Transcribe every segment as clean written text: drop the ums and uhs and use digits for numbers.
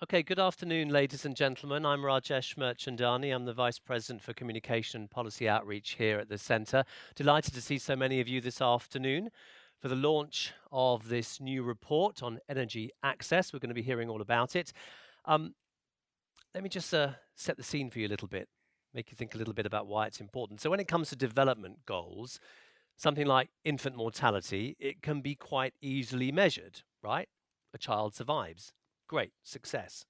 Okay, good afternoon, ladies and gentlemen. I'm Rajesh Merchandani. I'm the Vice President for Communication and Policy Outreach here at the Centre. Delighted to see so many of you this afternoon for the launch of this new report on energy access. We're going to be hearing all about it. Let me just set the scene for you a little bit, make you think a little bit about why it's important. So when it comes to development goals, something like infant mortality, it can be quite easily measured, right? A child survives. Great, success.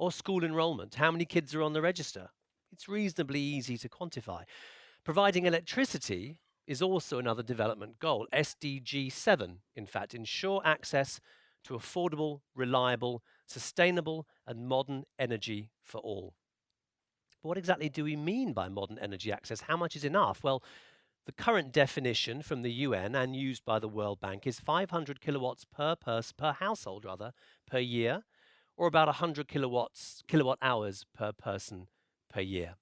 Or school enrollment, how many kids are on the register? It's reasonably easy to quantify. Providing electricity is also another development goal. SDG 7, in fact, ensure access to affordable, reliable, sustainable, and modern energy for all. But what exactly do we mean by modern energy access? How much is enough? Well, the current definition from the UN and used by the World Bank is 500 kilowatts per household rather, per year, or about 100 kilowatt hours per person per year.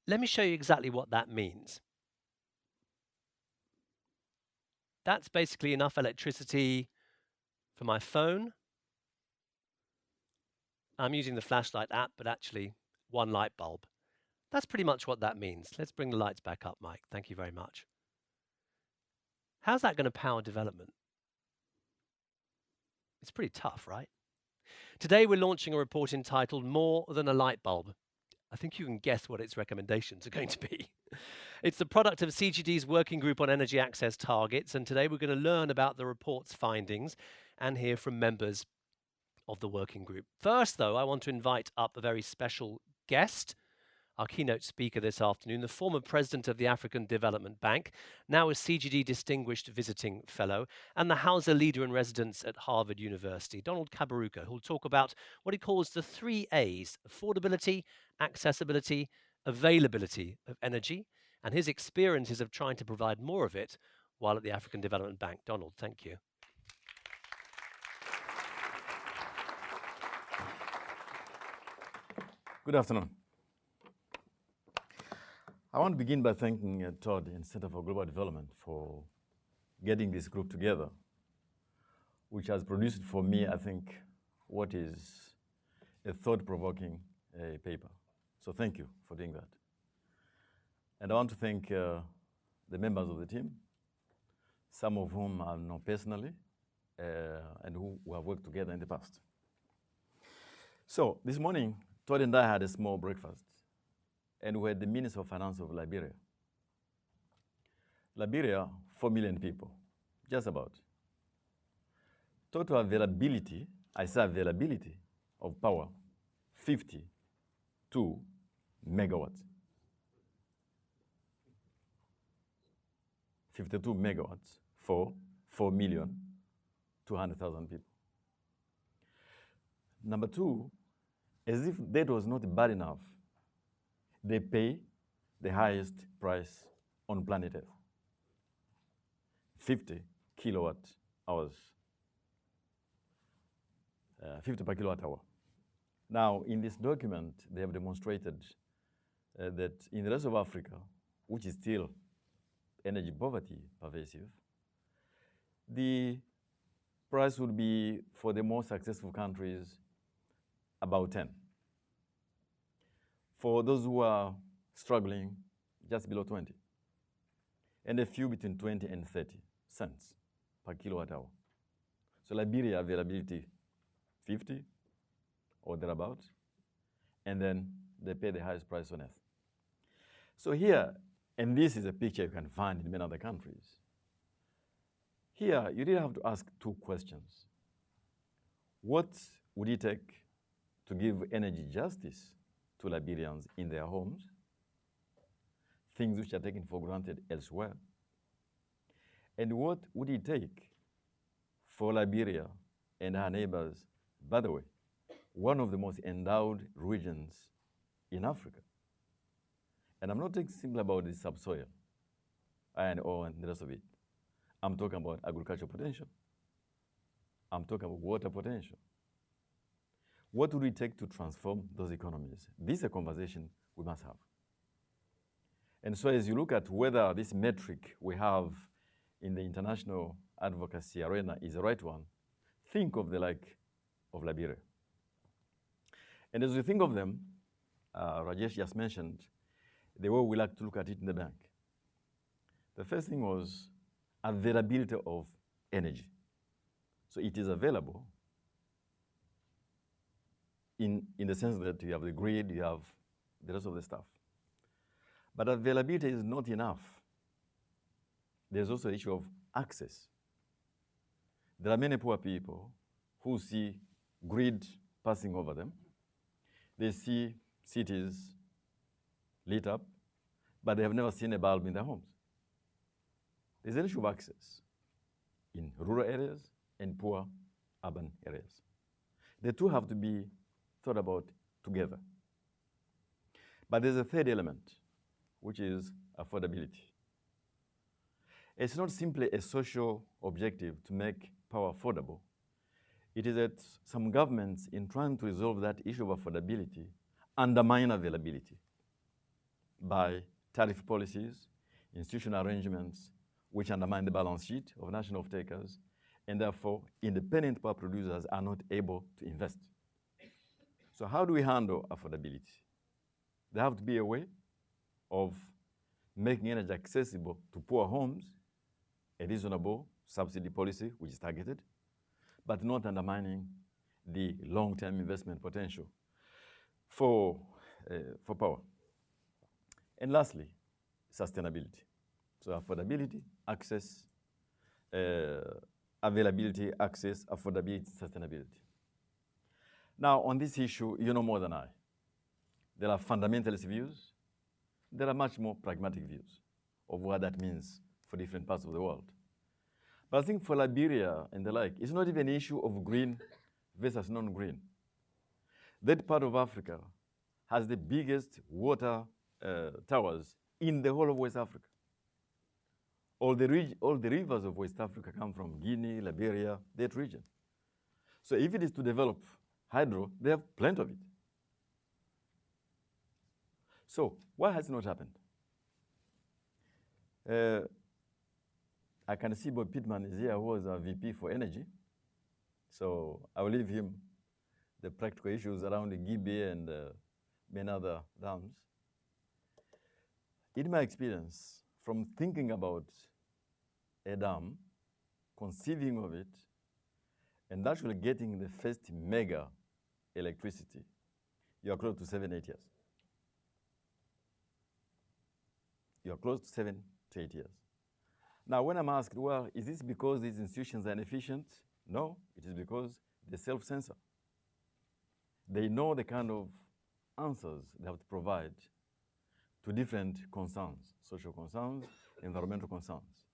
Let me show you exactly what that means. That's basically enough electricity for my phone. I'm using the flashlight app, but actually one light bulb. That's pretty much what that means. Let's bring the lights back up, Mike. Thank you very much. How's that going to power development? It's pretty tough, right? Today we're launching a report entitled More Than a Light Bulb. I think you can guess what its recommendations are going to be. It's the product of CGD's Working Group on Energy Access Targets, and today we're going to learn about the report's findings and hear from members of the working group. First, though, I want to invite up a very special guest, our keynote speaker this afternoon, the former president of the African Development Bank, now a CGD Distinguished Visiting Fellow, and the Hausa Leader in Residence at Harvard University, Donald Kaberuka, who'll talk about what he calls the 3 A's: affordability, accessibility, availability of energy, and his experiences of trying to provide more of it while at the African Development Bank. Donald, thank you. Good afternoon. I want to begin by thanking Todd and Center for Global Development for getting this group together, which has produced for me, I think, what is a thought-provoking paper. So thank you for doing that. And I want to thank the members of the team, some of whom I know personally, and who have worked together in the past. So this morning, Todd and I had a small breakfast, and we had the Minister of Finance of Liberia. Liberia, 4 million people, just about. Total availability, I say availability of power, 52 megawatts. 52 megawatts for 4,200,000 people. Number two, as if that was not bad enough, they pay the highest price on planet Earth. 50 kilowatt hours. 50 per kilowatt hour. Now, in this document, they have demonstrated that in the rest of Africa, which is still energy poverty pervasive, the price would be, for the more successful countries, about 10. For those who are struggling, just below 20. And a few between 20 and 30 cents per kilowatt hour. So Liberia availability 50 or thereabouts, and then they pay the highest price on earth. So here, and this is a picture you can find in many other countries. Here, you really have to ask two questions. What would it take to give energy justice to Liberians in their homes, things which are taken for granted elsewhere? And what would it take for Liberia and her neighbors, by the way, one of the most endowed regions in Africa? And I'm not talking simply about the subsoil, iron ore and the rest of it. I'm talking about agricultural potential. I'm talking about water potential. What would it take to transform those economies? This is a conversation we must have. And so as you look at whether this metric we have in the international advocacy arena is the right one, think of the like of Liberia. And as we think of them, Rajesh just mentioned the way we like to look at it in the bank. The first thing was availability of energy. So it is available in the sense that you have the grid, you have the rest of the stuff. But availability is not enough. There's also the issue of access. There are many poor people who see grid passing over them. They see cities lit up, but they have never seen a bulb in their homes. There's an issue of access in rural areas and poor urban areas. The two have to be thought about together. But there's a third element, which is affordability. It's not simply a social objective to make power affordable. It is that some governments, in trying to resolve that issue of affordability, undermine availability by tariff policies, institutional arrangements, which undermine the balance sheet of national off-takers, and therefore independent power producers are not able to invest. So how do we handle affordability? There have to be a way of making energy accessible to poor homes, a reasonable subsidy policy which is targeted, but not undermining the long-term investment potential for power. And lastly, sustainability. So affordability, access, availability, access, affordability, sustainability. Now, on this issue, you know more than I. There are fundamentalist views. There are much more pragmatic views of what that means for different parts of the world. But I think for Liberia and the like, it's not even an issue of green versus non-green. That part of Africa has the biggest water towers in the whole of West Africa. All the rivers of West Africa come from Guinea, Liberia, that region. So if it is to develop hydro, they have plenty of it. So why has it not happened? I can see Bob Pittman is here, who was our VP for energy. So I will leave him the practical issues around the Gibe and many other dams. In my experience, from thinking about a dam, conceiving of it, and actually getting the first mega electricity, you are close to 7, 8 years. You are close to 7 to 8 years. Now, when I'm asked, well, is this because these institutions are inefficient? No, it is because they self-censor. They know the kind of answers they have to provide to different concerns, social concerns, environmental concerns.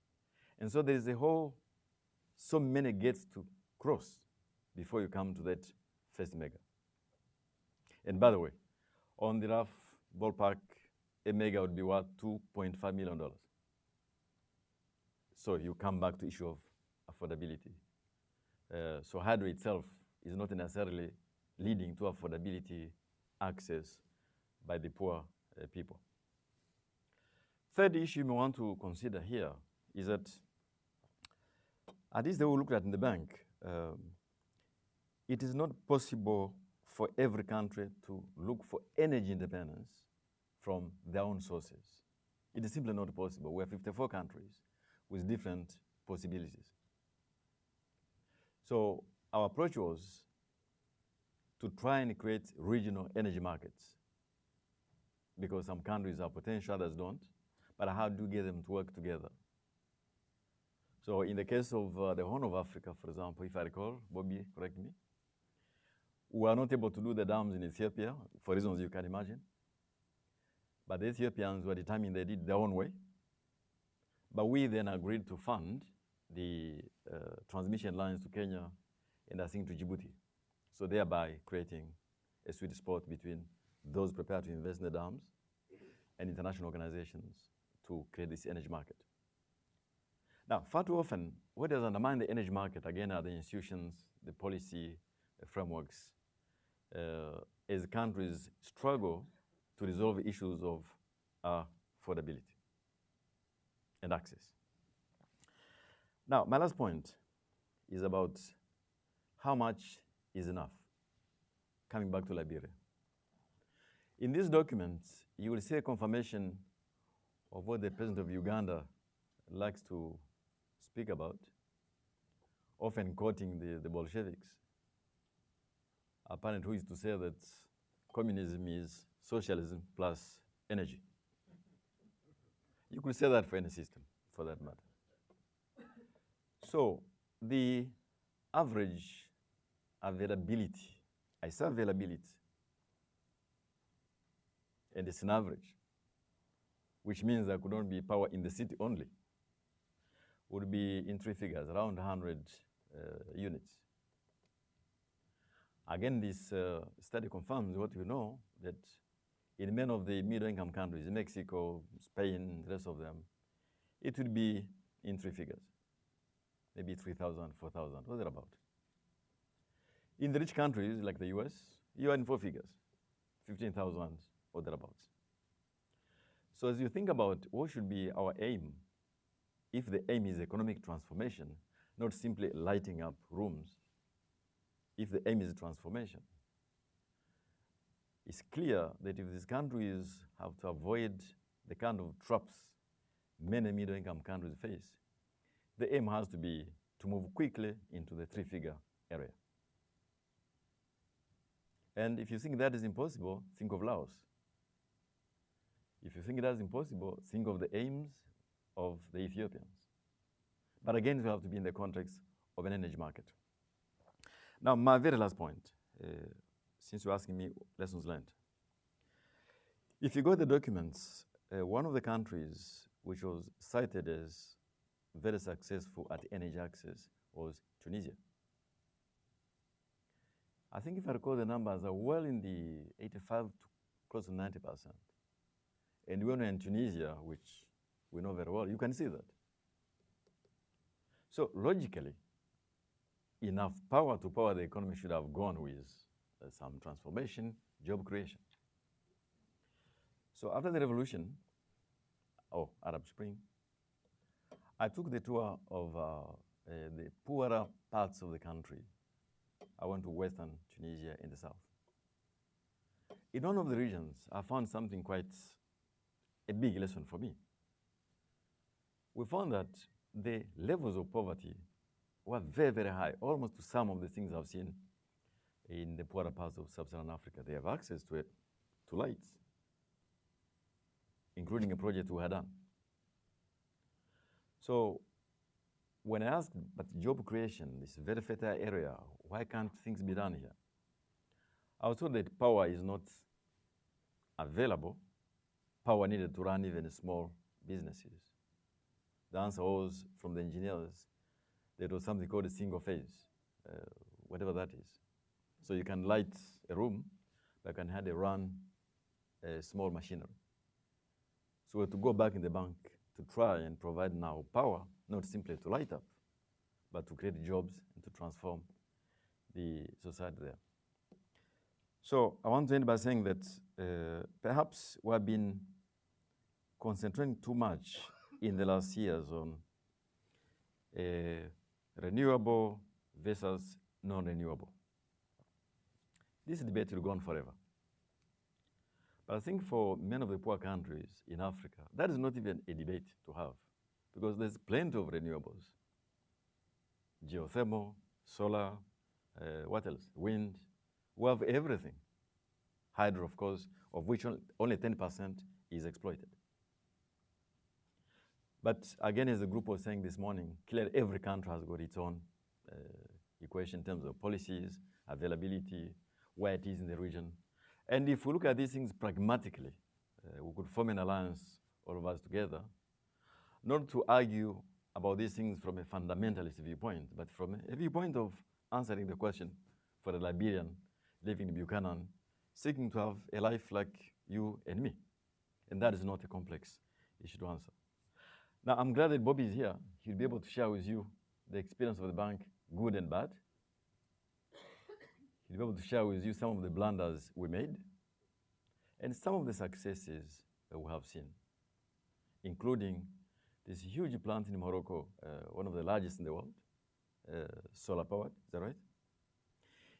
And so there's so many gates to cross before you come to that first mega. And by the way, on the rough ballpark, a mega would be worth $2.5 million. So you come back to issue of affordability. So hydro itself is not necessarily leading to affordability access by the poor people. Third issue we want to consider here is that, at least the way we look at in the bank, it is not possible for every country to look for energy independence from their own sources. It is simply not possible. We have 54 countries with different possibilities. So our approach was to try and create regional energy markets, because some countries have potential, others don't, but how do you get them to work together? So in the case of the Horn of Africa, for example, if I recall, Bobby, correct me, we were not able to do the dams in Ethiopia for reasons you can imagine. But the Ethiopians were determined they did their own way. But we then agreed to fund the transmission lines to Kenya and I think to Djibouti. So thereby creating a sweet spot between those prepared to invest in the dams and international organizations to create this energy market. Now, far too often, what does undermine the energy market, again, are the institutions, the policy frameworks, as countries struggle to resolve issues of affordability and access. Now, my last point is about how much is enough, coming back to Liberia. In these documents, you will see a confirmation of what the president of Uganda likes to speak about, often quoting the Bolsheviks, apparently who is to say that communism is socialism plus energy. You could say that for any system, for that matter. So the average availability, I say availability, and it's an average, which means there could not be power in the city only, would be in 3 figures, around 100 units. Again, this study confirms what we know, that in many of the middle-income countries, Mexico, Spain, the rest of them, it would be in 3 figures, maybe 3,000, 4,000, what about? In the rich countries like the US, you are in 4 figures, 15,000 or thereabouts. So as you think about what should be our aim, if the aim is economic transformation, not simply lighting up rooms, if the aim is transformation, it's clear that if these countries have to avoid the kind of traps many middle-income countries face, the aim has to be to move quickly into the 3-figure area. And if you think that is impossible, think of Laos. If you think that is impossible, think of the aims of the Ethiopians. But again, we have to be in the context of an energy market. Now, my very last point, since you're asking me lessons learned. If you go to the documents, one of the countries which was cited as very successful at energy access was Tunisia. I think if I recall the numbers are well in the 85 to close to 90%. And when we're in Tunisia, which we know very well, you can see that. So logically, enough power to power the economy should have gone with some transformation, job creation. So after the revolution, Arab Spring, I took the tour of the poorer parts of the country. I went to Western Tunisia in the south. In one of the regions, I found something quite a big lesson for me. We found that the levels of poverty were very, very high, almost to some of the things I've seen in the poorer parts of sub-Saharan Africa. They have access to lights, including a project we had done. So when I asked, but job creation, this very fertile area, why can't things be done here? I was told that power is not available, power needed to run even small businesses. The answer was from the engineers, there was something called a single phase, whatever that is. So you can light a room, but you can hardly run a small machinery. So we had to go back in the bank to try and provide now power, not simply to light up, but to create jobs and to transform the society there. So I want to end by saying that perhaps we have been concentrating too much in the last years on renewable versus non-renewable. This debate will go on forever. But I think for many of the poor countries in Africa, that is not even a debate to have, because there's plenty of renewables. Geothermal, solar, what else? Wind. We have everything. Hydro, of course, of which only 10% is exploited. But again, as the group was saying this morning, clearly every country has got its own equation in terms of policies, availability, where it is in the region. And if we look at these things pragmatically, we could form an alliance, all of us together, not to argue about these things from a fundamentalist viewpoint, but from a viewpoint of answering the question for a Liberian living in Buchanan, seeking to have a life like you and me. And that is not a complex issue to answer. Now, I'm glad that Bobby is here. He'll be able to share with you the experience of the bank, good and bad. He'll be able to share with you some of the blunders we made and some of the successes that we have seen, including this huge plant in Morocco, one of the largest in the world, solar powered, is that right?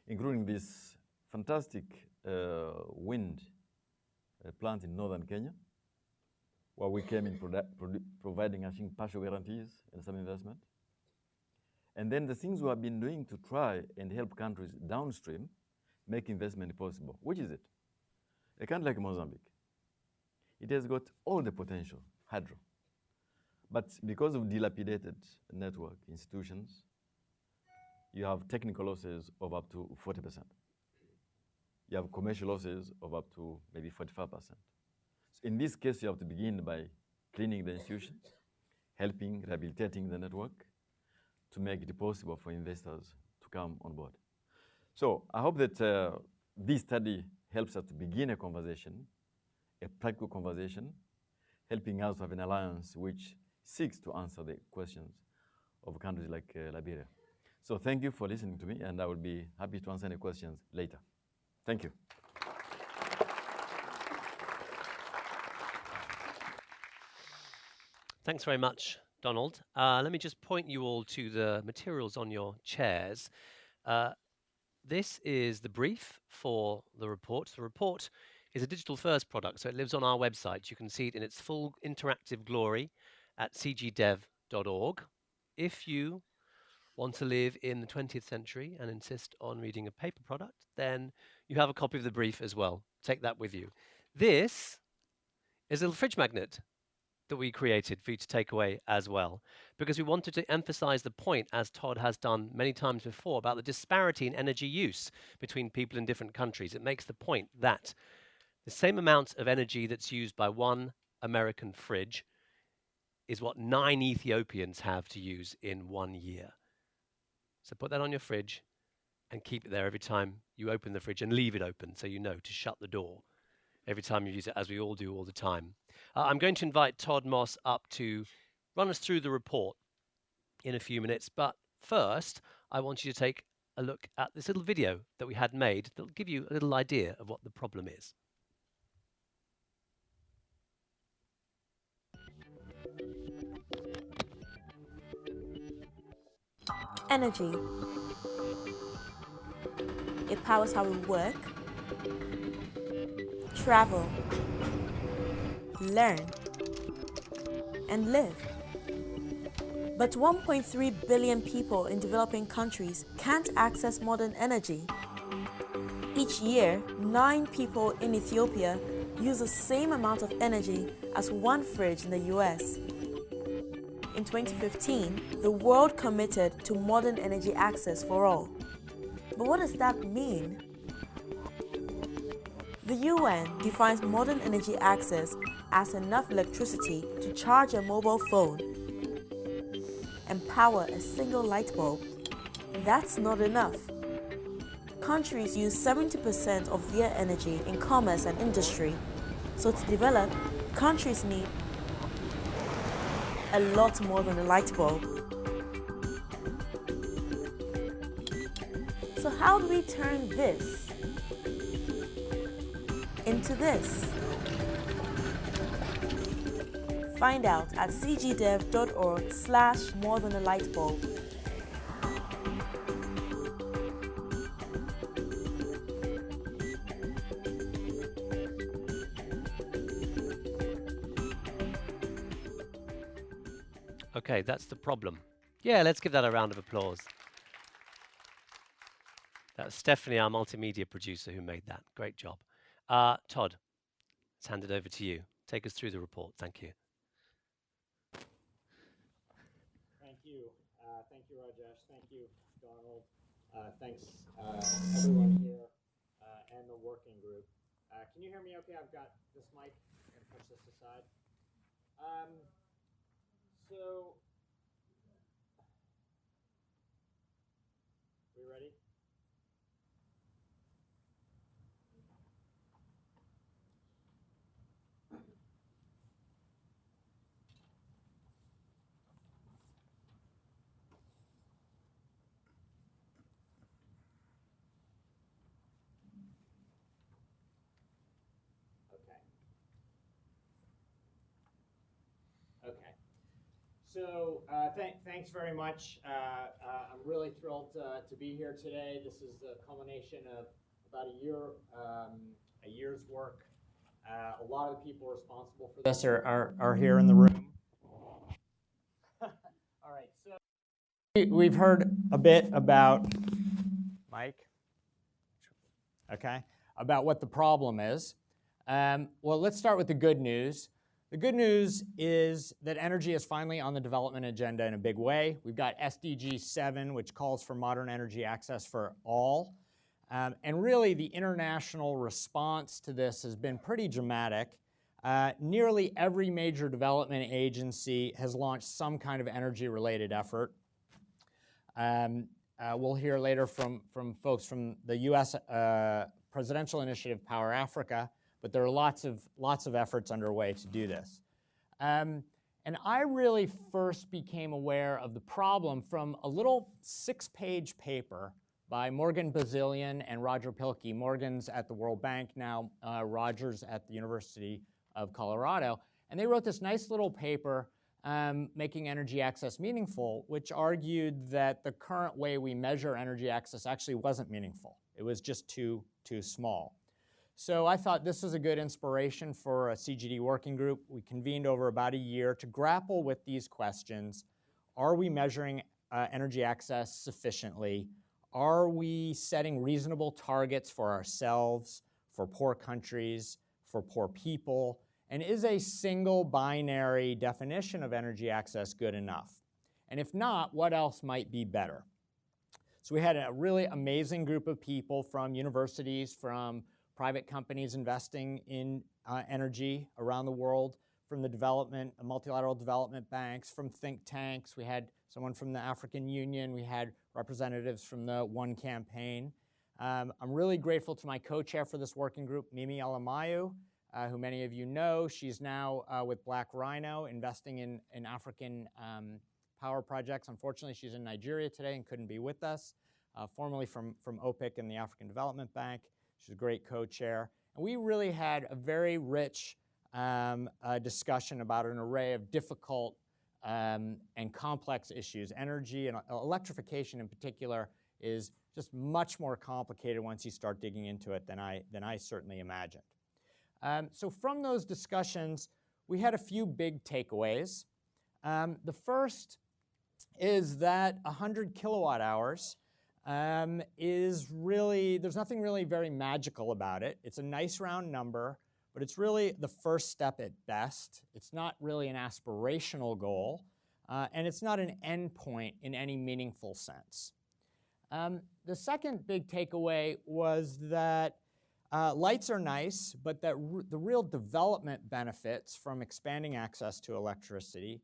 Including this fantastic wind plant in northern Kenya, where we came in providing, I think, partial guarantees and some investment. And then the things we have been doing to try and help countries downstream make investment possible. Which is it? A country like Mozambique, it has got all the potential, hydro. But because of dilapidated network institutions, you have technical losses of up to 40%. You have commercial losses of up to maybe 45%. So in this case, you have to begin by cleaning the institutions, helping, rehabilitating the network to make it possible for investors to come on board. So I hope that this study helps us to begin a conversation, a practical conversation, helping us to have an alliance which seeks to answer the questions of countries like Liberia. So thank you for listening to me, and I will be happy to answer any questions later. Thank you. Thanks very much, Donald. Let me just point you all to the materials on your chairs. This is the brief for the report. The report is a digital-first product, so it lives on our website. You can see it in its full interactive glory at cgdev.org. If you want to live in the 20th century and insist on reading a paper product, then you have a copy of the brief as well. Take that with you. This is a little fridge magnet that we created for you to take away as well, because we wanted to emphasize the point, as Todd has done many times before, about the disparity in energy use between people in different countries. It makes the point that the same amount of energy that's used by one American fridge is what 9 Ethiopians have to use in 1 year. So put that on your fridge and keep it there every time you open the fridge, and leave it open so you know to shut the door every time you use it, as we all do all the time. I'm going to invite Todd Moss up to run us through the report in a few minutes, but first I want you to take a look at this little video that we had made that will give you a little idea of what the problem is. Energy. It powers how we work, travel, learn, and live. But 1.3 billion people in developing countries can't access modern energy. Each year, 9 people in Ethiopia use the same amount of energy as one fridge in the US. In 2015, the world committed to modern energy access for all. But what does that mean? The UN defines modern energy access as enough electricity to charge a mobile phone and power a single light bulb. That's not enough. Countries use 70% of their energy in commerce and industry. So to develop, countries need a lot more than a light bulb. So how do we turn this into this? Find out at cgdev.org/more-than-a-light-bulb. Okay, that's the problem. Yeah, let's give that a round of applause. That's Stephanie, our multimedia producer, who made that. Great job. Todd, let's hand it over to you. Take us through the report. Thank you. Thank you. Thank you, Rajesh. Thank you, Donald. Thanks, everyone here and the working group. Can you hear me okay? I've got this mic. I'm going to push this aside. So, we ready? Okay. So thanks very much. I'm really thrilled to be here today. This is the culmination of about a year's work A lot of the people responsible for this are here in the room. All right, so we've heard a bit about, Mike, okay, about what the problem is. Well, let's start with the good news. The good news is that energy is finally on the development agenda in a big way. We've got SDG 7, which calls for modern energy access for all. And really, the international response to this has been pretty dramatic. Nearly every major development agency has launched some kind of energy-related effort. We'll hear later from folks from the U.S. Presidential Initiative Power Africa, but there are lots of efforts underway to do this. And I really first became aware of the problem from a little 6-page paper by Morgan Bazilian and Roger Pilkey. Morgan's at the World Bank now, Roger's at the University of Colorado. And they wrote this nice little paper, Making Energy Access Meaningful, which argued that the current way we measure energy access actually wasn't meaningful. It was just too small. So I thought this was a good inspiration for a CGD working group. We convened over about a year to grapple with these questions. Are we measuring energy access sufficiently? Are we setting reasonable targets for ourselves, for poor countries, for poor people? And is a single binary definition of energy access good enough? And if not, what else might be better? So we had a really amazing group of people from universities, from private companies investing in energy around the world, from the multilateral development banks, from think tanks. We had someone from the African Union. We had representatives from the One Campaign. I'm really grateful to my co-chair for this working group, Mimi Alamayu, who many of you know. She's now with Black Rhino, investing in African power projects. Unfortunately, she's in Nigeria today and couldn't be with us. Formerly from OPIC and the African Development Bank. She's a great co-chair. And we really had a very rich discussion about an array of difficult and complex issues. Energy and electrification in particular is just much more complicated once you start digging into it than I certainly imagined. So from those discussions, we had a few big takeaways. The first is that 100 kilowatt hours is really, there's nothing really very magical about it. It's a nice round number, but it's really the first step at best. It's not really an aspirational goal, and it's not an endpoint in any meaningful sense. The second big takeaway was that lights are nice, but that the real development benefits from expanding access to electricity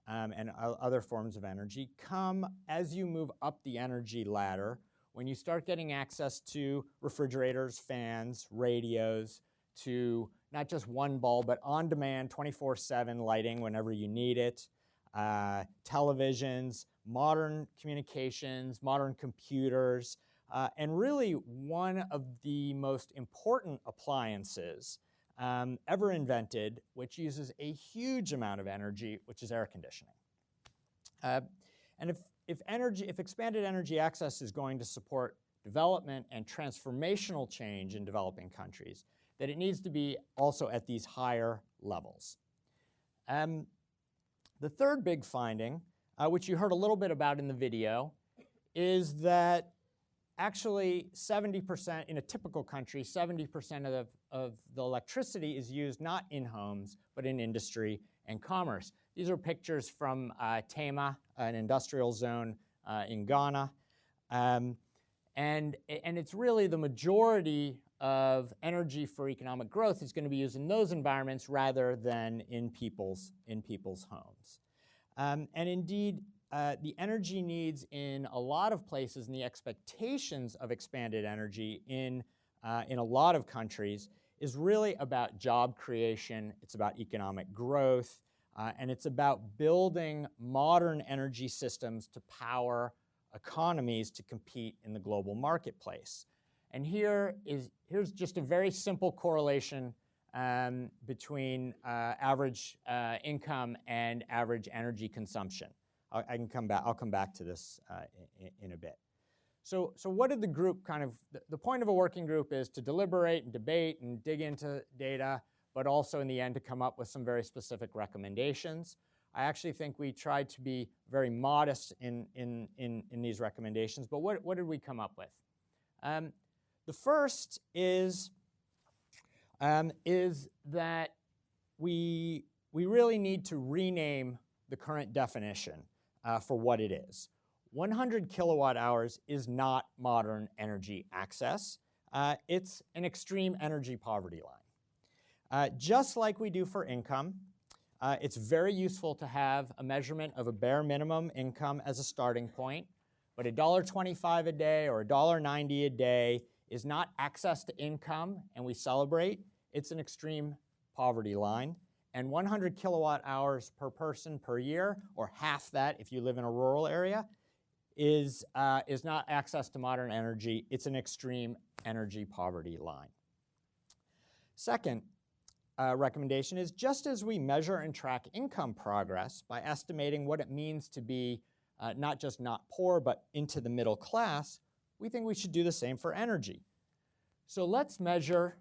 and other forms of energy come as you move up the energy ladder, when you start getting access to refrigerators, fans, radios, to not just one bulb, but on-demand 24/7 lighting whenever you need it, televisions, modern communications, modern computers, and really one of the most important appliances ever invented, which uses a huge amount of energy, which is air conditioning. And if expanded energy access is going to support development and transformational change in developing countries, that it needs to be also at these higher levels. The third big finding, which you heard a little bit about in the video, is that actually 70%, in a typical country, 70% of the electricity is used not in homes, but in industry and commerce. These are pictures from Tema, an industrial zone in Ghana. And it's really the majority of energy for economic growth is going to be used in those environments rather than in people's homes. And indeed, the energy needs in a lot of places and the expectations of expanded energy in a lot of countries is really about job creation, it's about economic growth, and it's about building modern energy systems to power economies to compete in the global marketplace. And here's just a very simple correlation between average income and average energy consumption. I'll come back to this in a bit. So what did the group the point of a working group is to deliberate and debate and dig into data, but also in the end to come up with some very specific recommendations. I actually think we tried to be very modest in these recommendations, but what did we come up with? The first is that we really need to rename the current definition for what it is. 100 kilowatt hours is not modern energy access. It's an extreme energy poverty line. Just like we do for income, it's very useful to have a measurement of a bare minimum income as a starting point, but $1.25 a day or $1.90 a day is not access to income, and we celebrate. It's an extreme poverty line. And 100 kilowatt hours per person per year, or half that if you live in a rural area, is not access to modern energy. It's an extreme energy poverty line. Second recommendation is, just as we measure and track income progress by estimating what it means to be not just not poor, but into the middle class, we think we should do the same for energy. So let's measure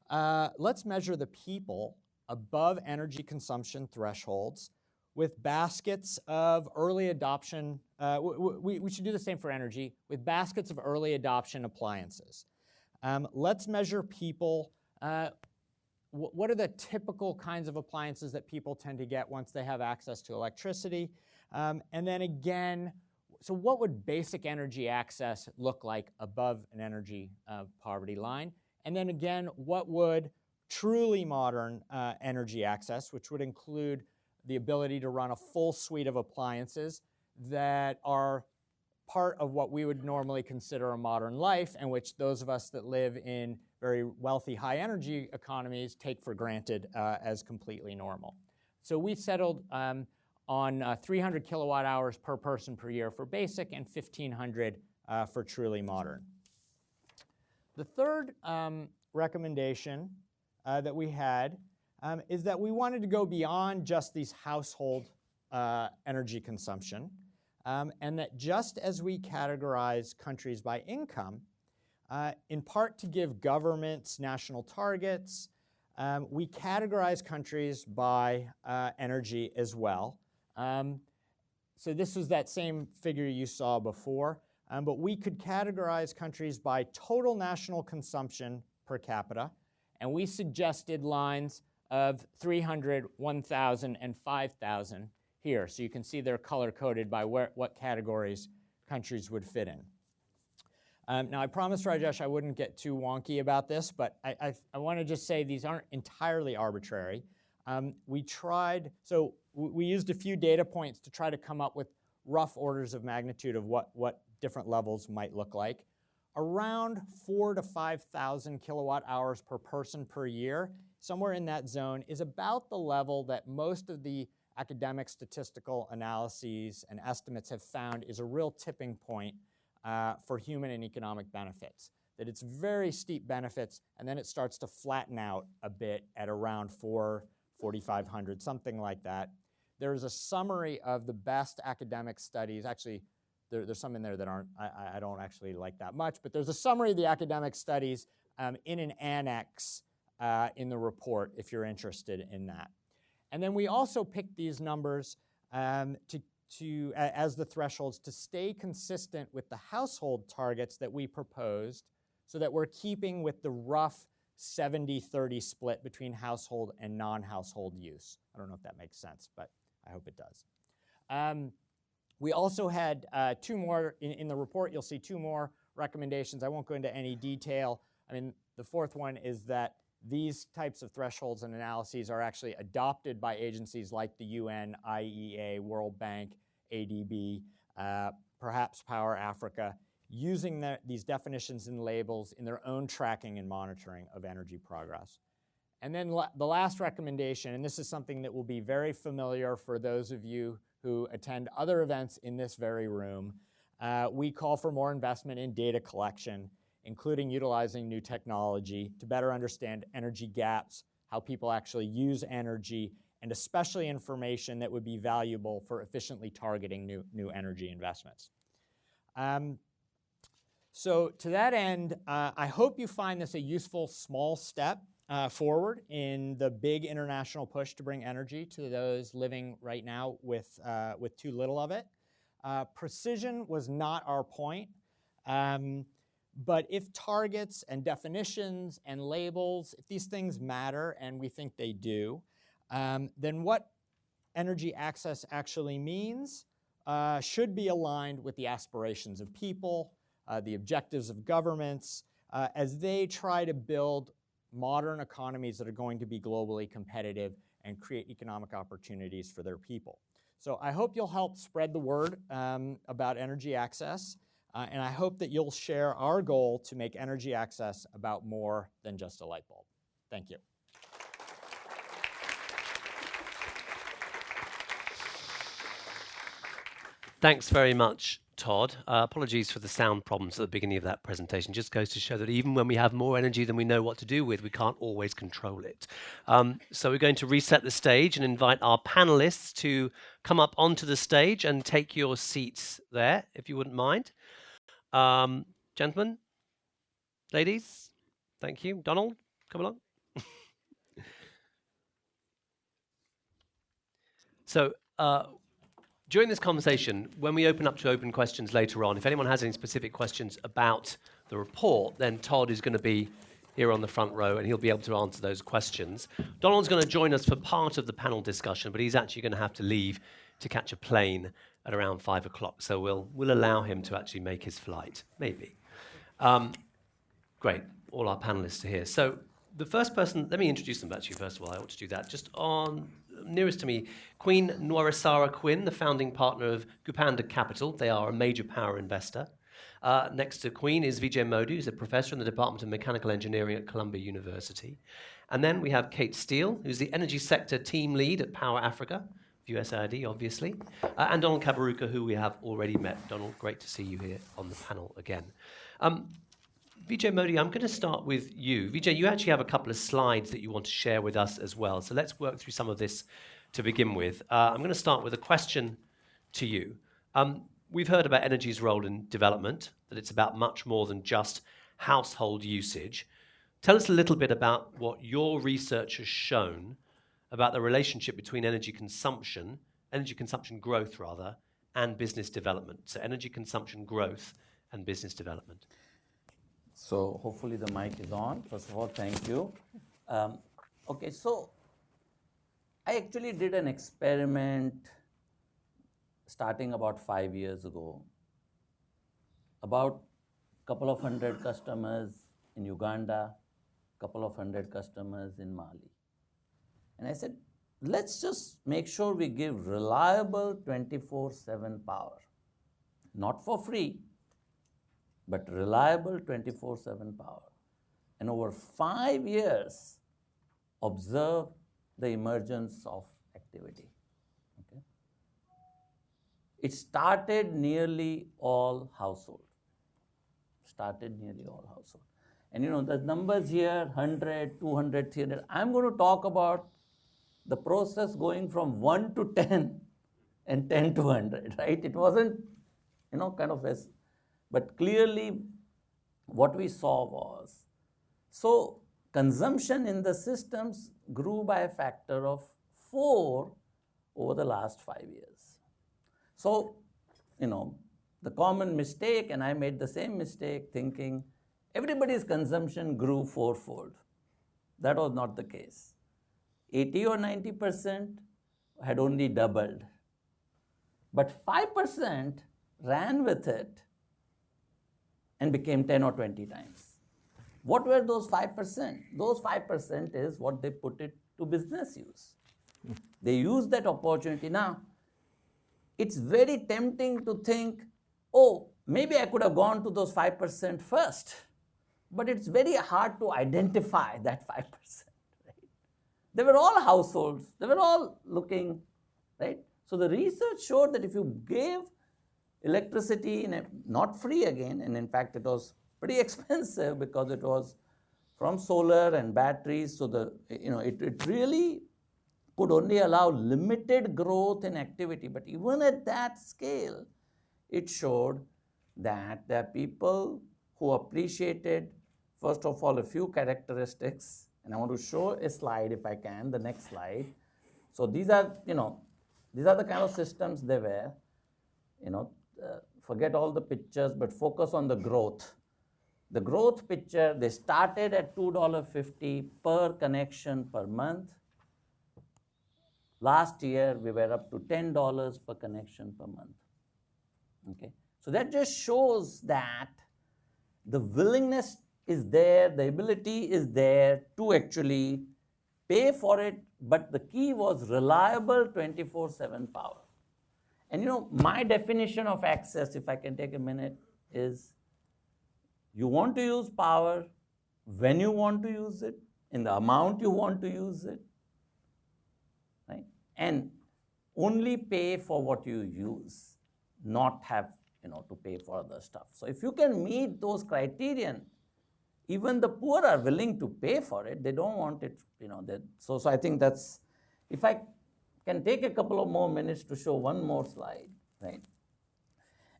the people above energy consumption thresholds with baskets of early adoption. We should do the same for energy with baskets of early adoption appliances. Let's measure people. What are the typical kinds of appliances that people tend to get once they have access to electricity? And then again, so what would basic energy access look like above an energy poverty line? And then again, what would truly modern energy access, which would include the ability to run a full suite of appliances that are part of what we would normally consider a modern life, and which those of us that live in very wealthy, high energy economies take for granted as completely normal. So we settled on 300 kilowatt hours per person per year for basic and 1,500 for truly modern. The third recommendation that we had is that we wanted to go beyond just these household energy consumption, and that just as we categorize countries by income, in part to give governments national targets, we categorize countries by energy as well. So this was that same figure you saw before, but we could categorize countries by total national consumption per capita, and we suggested lines of 300, 1,000, and 5,000 here. So you can see they're color-coded by what categories countries would fit in. Now, I promised Rajesh I wouldn't get too wonky about this, but I want to just say these aren't entirely arbitrary. We used a few data points to try to come up with rough orders of magnitude of what different levels might look like. Around 4,000 to 5,000 kilowatt hours per person per year, somewhere in that zone, is about the level that most of the academic statistical analyses and estimates have found is a real tipping point for human and economic benefits. That it's very steep benefits, and then it starts to flatten out a bit at around 4,500, something like that. There's a summary of the best academic studies. Actually, there's some in there that I don't actually like that much, but there's a summary of the academic studies in an annex in the report if you're interested in that. And then we also picked these numbers as the thresholds to stay consistent with the household targets that we proposed, so that we're keeping with the rough 70-30 split between household and non-household use. I don't know if that makes sense, but I hope it does. We also had two more, in the report you'll see two more recommendations. I won't go into any detail. I mean, the fourth one is that these types of thresholds and analyses are actually adopted by agencies like the UN, IEA, World Bank, ADB, perhaps Power Africa, using these definitions and labels in their own tracking and monitoring of energy progress. And then the last recommendation, and this is something that will be very familiar for those of you who attend other events in this very room, we call for more investment in data collection, including utilizing new technology to better understand energy gaps, how people actually use energy, and especially information that would be valuable for efficiently targeting new energy investments. So to that end, I hope you find this a useful small step forward in the big international push to bring energy to those living right now with too little of it. Precision was not our point, but if targets and definitions and labels, if these things matter, and we think they do, then what energy access actually means should be aligned with the aspirations of people, the objectives of governments, as they try to build modern economies that are going to be globally competitive and create economic opportunities for their people. So I hope you'll help spread the word about energy access, and I hope that you'll share our goal to make energy access about more than just a light bulb. Thank you. Thanks very much, Todd. Apologies for the sound problems at the beginning of that presentation. Just goes to show that even when we have more energy than we know what to do with, we can't always control it. So we're going to reset the stage and invite our panelists to come up onto the stage and take your seats there, if you wouldn't mind. Gentlemen, ladies, thank you. Donald, come along. So, during this conversation, when we open up to open questions later on, if anyone has any specific questions about the report, then Todd is going to be here on the front row and he'll be able to answer those questions. Donald's going to join us for part of the panel discussion, but he's actually going to have to leave to catch a plane at around 5 o'clock. So we'll allow him to actually make his flight, maybe. Great, all our panelists are here. So the first person, let me introduce them actually first of all. I ought to do that. Just on nearest to me, Queen Nwarisara Quinn, the founding partner of Gupanda Capital. They are a major power investor. Next to Queen is Vijay Modi, who's a professor in the Department of Mechanical Engineering at Columbia University. And then we have Kate Steele, who's the energy sector team lead at Power Africa, USAID, obviously. And Donald Kaberuka, who we have already met. Donald, great to see you here on the panel again. Vijay Modi, I'm going to start with you. Vijay, you actually have a couple of slides that you want to share with us as well. So let's work through some of this to begin with. I'm going to start with a question to you. We've heard about energy's role in development, that it's about much more than just household usage. Tell us a little bit about what your research has shown about the relationship between energy consumption growth rather, and business development. So energy consumption growth and business development. So hopefully the mic is on. First of all, thank you. Okay, so I actually did an experiment starting about 5 years ago. About a couple of hundred customers in Uganda, a couple of hundred customers in Mali. And I said, let's just make sure we give reliable 24/7 power. Not for free, but reliable 24/7 power. And over 5 years, observe the emergence of activity. Okay? It started nearly all household. And you know, the numbers here, 100, 200, 300, I'm going to talk about the process going from 1 to 10 and 10 to 100, right? It wasn't, you know, kind of as, but clearly what we saw was, so consumption in the systems grew by a factor of 4 over the last 5 years. So, you know, the common mistake, and I made the same mistake thinking everybody's consumption grew 4-fold. That was not the case. 80 or 90% had only doubled. But 5% ran with it and became 10 or 20 times. What were those 5%? Those 5% is what they put it to business use. They used that opportunity. Now, it's very tempting to think, oh, maybe I could have gone to those 5% first. But it's very hard to identify that 5%. Right? They were all households. They were all looking, right? So the research showed that if you gave electricity, not free again, and in fact it was pretty expensive because it was from solar and batteries, so it really could only allow limited growth in activity. But even at that scale, it showed that there are people who appreciated, first of all, a few characteristics, And I want to show a slide if I can, the next slide. So these are, these are the kind of systems they were. Forget all the pictures, but focus on the growth. The growth picture, they started at $2.50 per connection per month. Last year, we were up to $10 per connection per month. Okay, so that just shows that the willingness is there, the ability is there to actually pay for it, but the key was reliable 24/7 power. And my definition of access, if I can take a minute, is you want to use power when you want to use it, in the amount you want to use it, right? And only pay for what you use, not have to pay for other stuff. So if you can meet those criterion, even the poor are willing to pay for it. They don't want it, so I think that's, if I can take a couple of more minutes to show one more slide, right?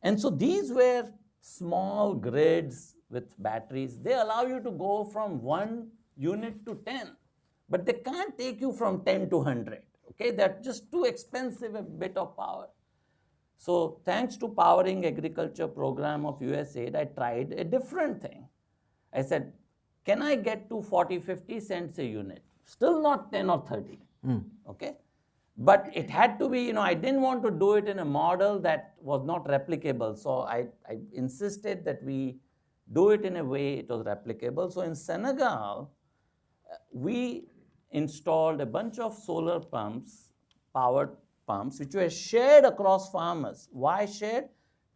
And so these were small grids with batteries. They allow you to go from 1 unit to 10, but they can't take you from 10 to 100, okay? They're just too expensive a bit of power. So thanks to Powering Agriculture program of USAID, I tried a different thing. I said, can I get to 40, 50 cents a unit? Still not 10 or 30, okay? But it had to be, I didn't want to do it in a model that was not replicable. So I insisted that we do it in a way it was replicable. So in Senegal, we installed a bunch of solar pumps, powered pumps, which were shared across farmers. Why shared?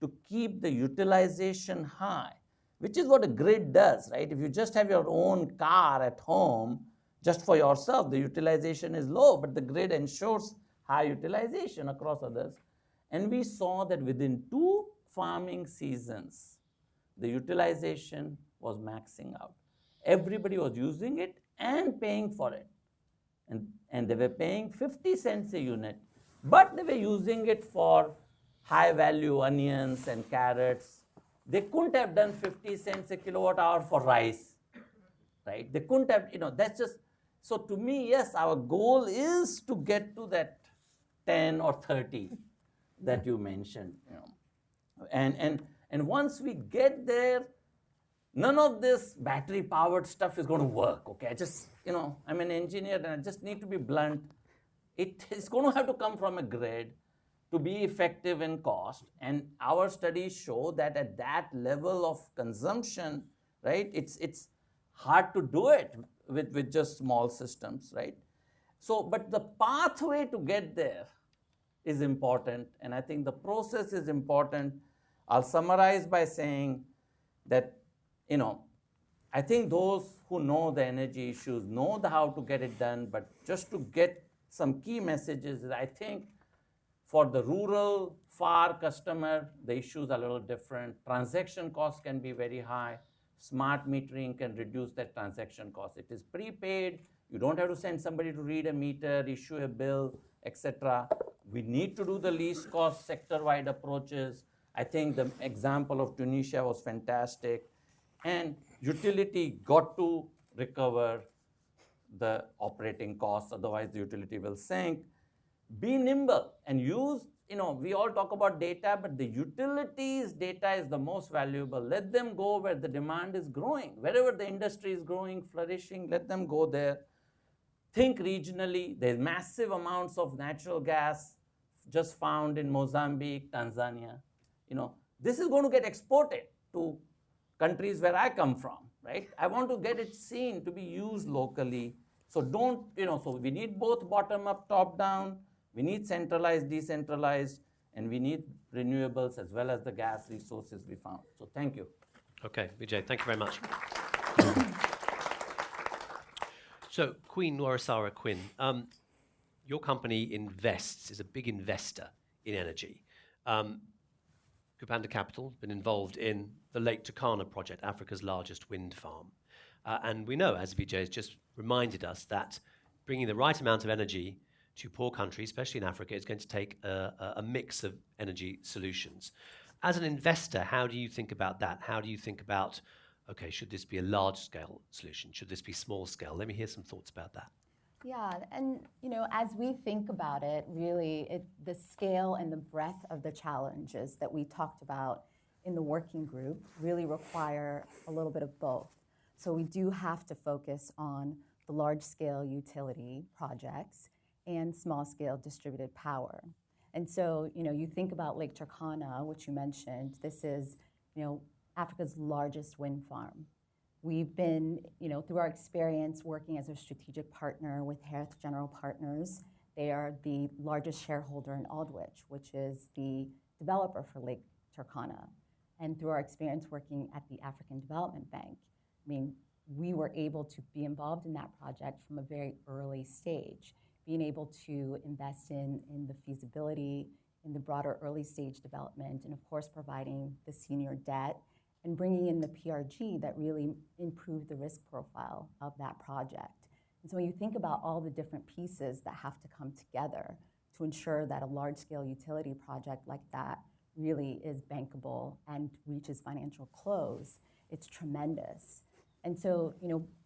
To keep the utilization high, which is what a grid does, right? If you just have your own car at home, just for yourself, the utilization is low, but the grid ensures high utilization across others. And we saw that within 2 farming seasons, the utilization was maxing out. Everybody was using it and paying for it. And they were paying 50 cents a unit, but they were using it for high value onions and carrots. They couldn't have done 50 cents a kilowatt hour for rice, right? They couldn't have, that's just, so to me, yes, our goal is to get to that 10 or 30 that you mentioned, And once we get there, none of this battery powered stuff is going to work, okay? I just, I'm an engineer and I just need to be blunt. It is going to have to come from a grid to be effective in cost. And our studies show that at that level of consumption, right, it's hard to do it with just small systems, right? So, but the pathway to get there is important, and I think the process is important. I'll summarize by saying that, I think those who know the energy issues know how to get it done, but just to get some key messages, I think for the rural, far customer, the issues are a little different. Transaction costs can be very high. Smart metering can reduce that transaction cost. It is prepaid. You don't have to send somebody to read a meter, issue a bill, etc. We need to do the least cost sector-wide approaches. I think the example of Tunisia was fantastic. And utility got to recover the operating costs, otherwise the utility will sink. Be nimble and use, we all talk about data, but the utilities data is the most valuable. Let them go where the demand is growing. Wherever the industry is growing, flourishing, let them go there. Think regionally. There's massive amounts of natural gas just found in Mozambique, Tanzania. This is going to get exported to countries where I come from, right? I want to get it seen to be used locally. So don't, so we need both bottom up, top down. We need centralized, decentralized, and we need renewables as well as the gas resources we found. So thank you. Okay, Vijay, thank you very much. So Queen Norisara Quinn, your company invests, is a big investor in energy. Kupanda Capital has been involved in the Lake Turkana project, Africa's largest wind farm. And we know, as Vijay has just reminded us, that bringing the right amount of energy to poor countries, especially in Africa, is going to take a mix of energy solutions. As an investor, how do you think about that? How do you think about okay, should this be a large-scale solution? Should this be small-scale? Let me hear some thoughts about that. Yeah, and as we think about it, really, the scale and the breadth of the challenges that we talked about in the working group really require a little bit of both. So we do have to focus on the large-scale utility projects and small-scale distributed power. And so, you think about Lake Turkana, which you mentioned. This is, Africa's largest wind farm. We've been, through our experience working as a strategic partner with Harris General Partners, they are the largest shareholder in Aldwych, which is the developer for Lake Turkana. And through our experience working at the African Development Bank, we were able to be involved in that project from a very early stage, being able to invest in the feasibility, in the broader early stage development, and of course providing the senior debt and bringing in the PRG that really improved the risk profile of that project. And so when you think about all the different pieces that have to come together to ensure that a large-scale utility project like that really is bankable and reaches financial close, it's tremendous. And so,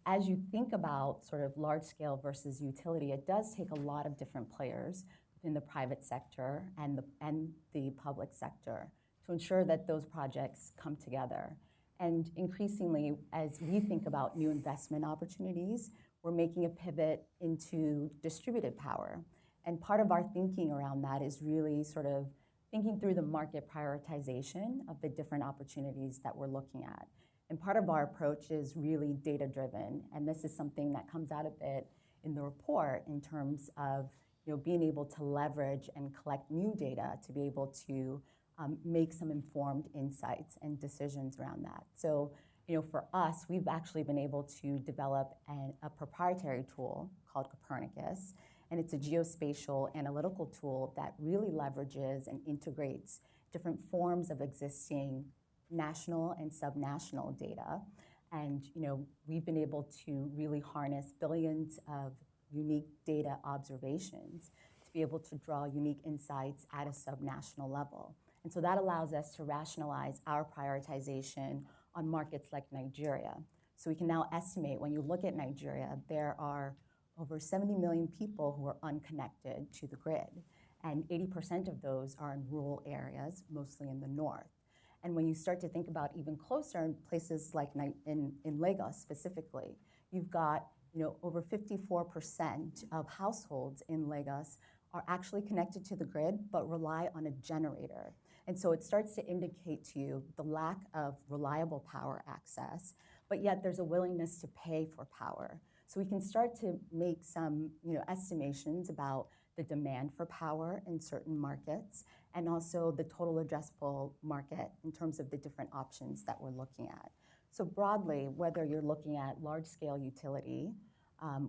as you think about sort of large-scale versus utility, it does take a lot of different players in the private sector and the public sector to ensure that those projects come together. And increasingly, as we think about new investment opportunities, we're making a pivot into distributed power. And part of our thinking around that is really sort of thinking through the market prioritization of the different opportunities that we're looking at. And part of our approach is really data-driven, and this is something that comes out a bit in the report in terms of being able to leverage and collect new data to be able to make some informed insights and decisions around that. So, for us, we've actually been able to develop a proprietary tool called Copernicus, and it's a geospatial analytical tool that really leverages and integrates different forms of existing national and subnational data. And we've been able to really harness billions of unique data observations to be able to draw unique insights at a subnational level. And so that allows us to rationalize our prioritization on markets like Nigeria. So we can now estimate, when you look at Nigeria, there are over 70 million people who are unconnected to the grid, and 80% of those are in rural areas, mostly in the north. And when you start to think about even closer in places like in Lagos specifically, you've got over 54% of households in Lagos are actually connected to the grid but rely on a generator. And so it starts to indicate to you the lack of reliable power access, but yet there's a willingness to pay for power. So we can start to make some estimations about the demand for power in certain markets and also the total addressable market in terms of the different options that we're looking at. So broadly, whether you're looking at large-scale utility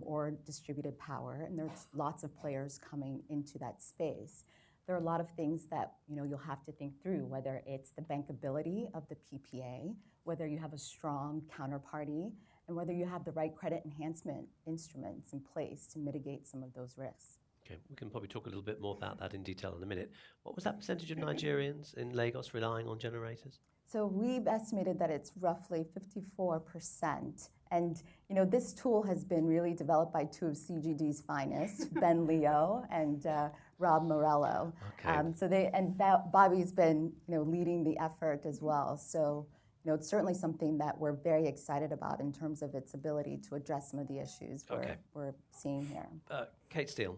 or distributed power, and there's lots of players coming into that space, there are a lot of things that you'll have to think through, whether it's the bankability of the PPA, whether you have a strong counterparty, and whether you have the right credit enhancement instruments in place to mitigate some of those risks. Okay, we can probably talk a little bit more about that in detail in a minute. What was that percentage of Nigerians in Lagos relying on generators? So we've estimated that it's roughly 54%. And this tool has been really developed by two of CGD's finest, Ben Leo and Rob Morello. Okay. Bobby's been leading the effort as well. So it's certainly something that we're very excited about in terms of its ability to address some of the issues we're seeing here. Kate Steele,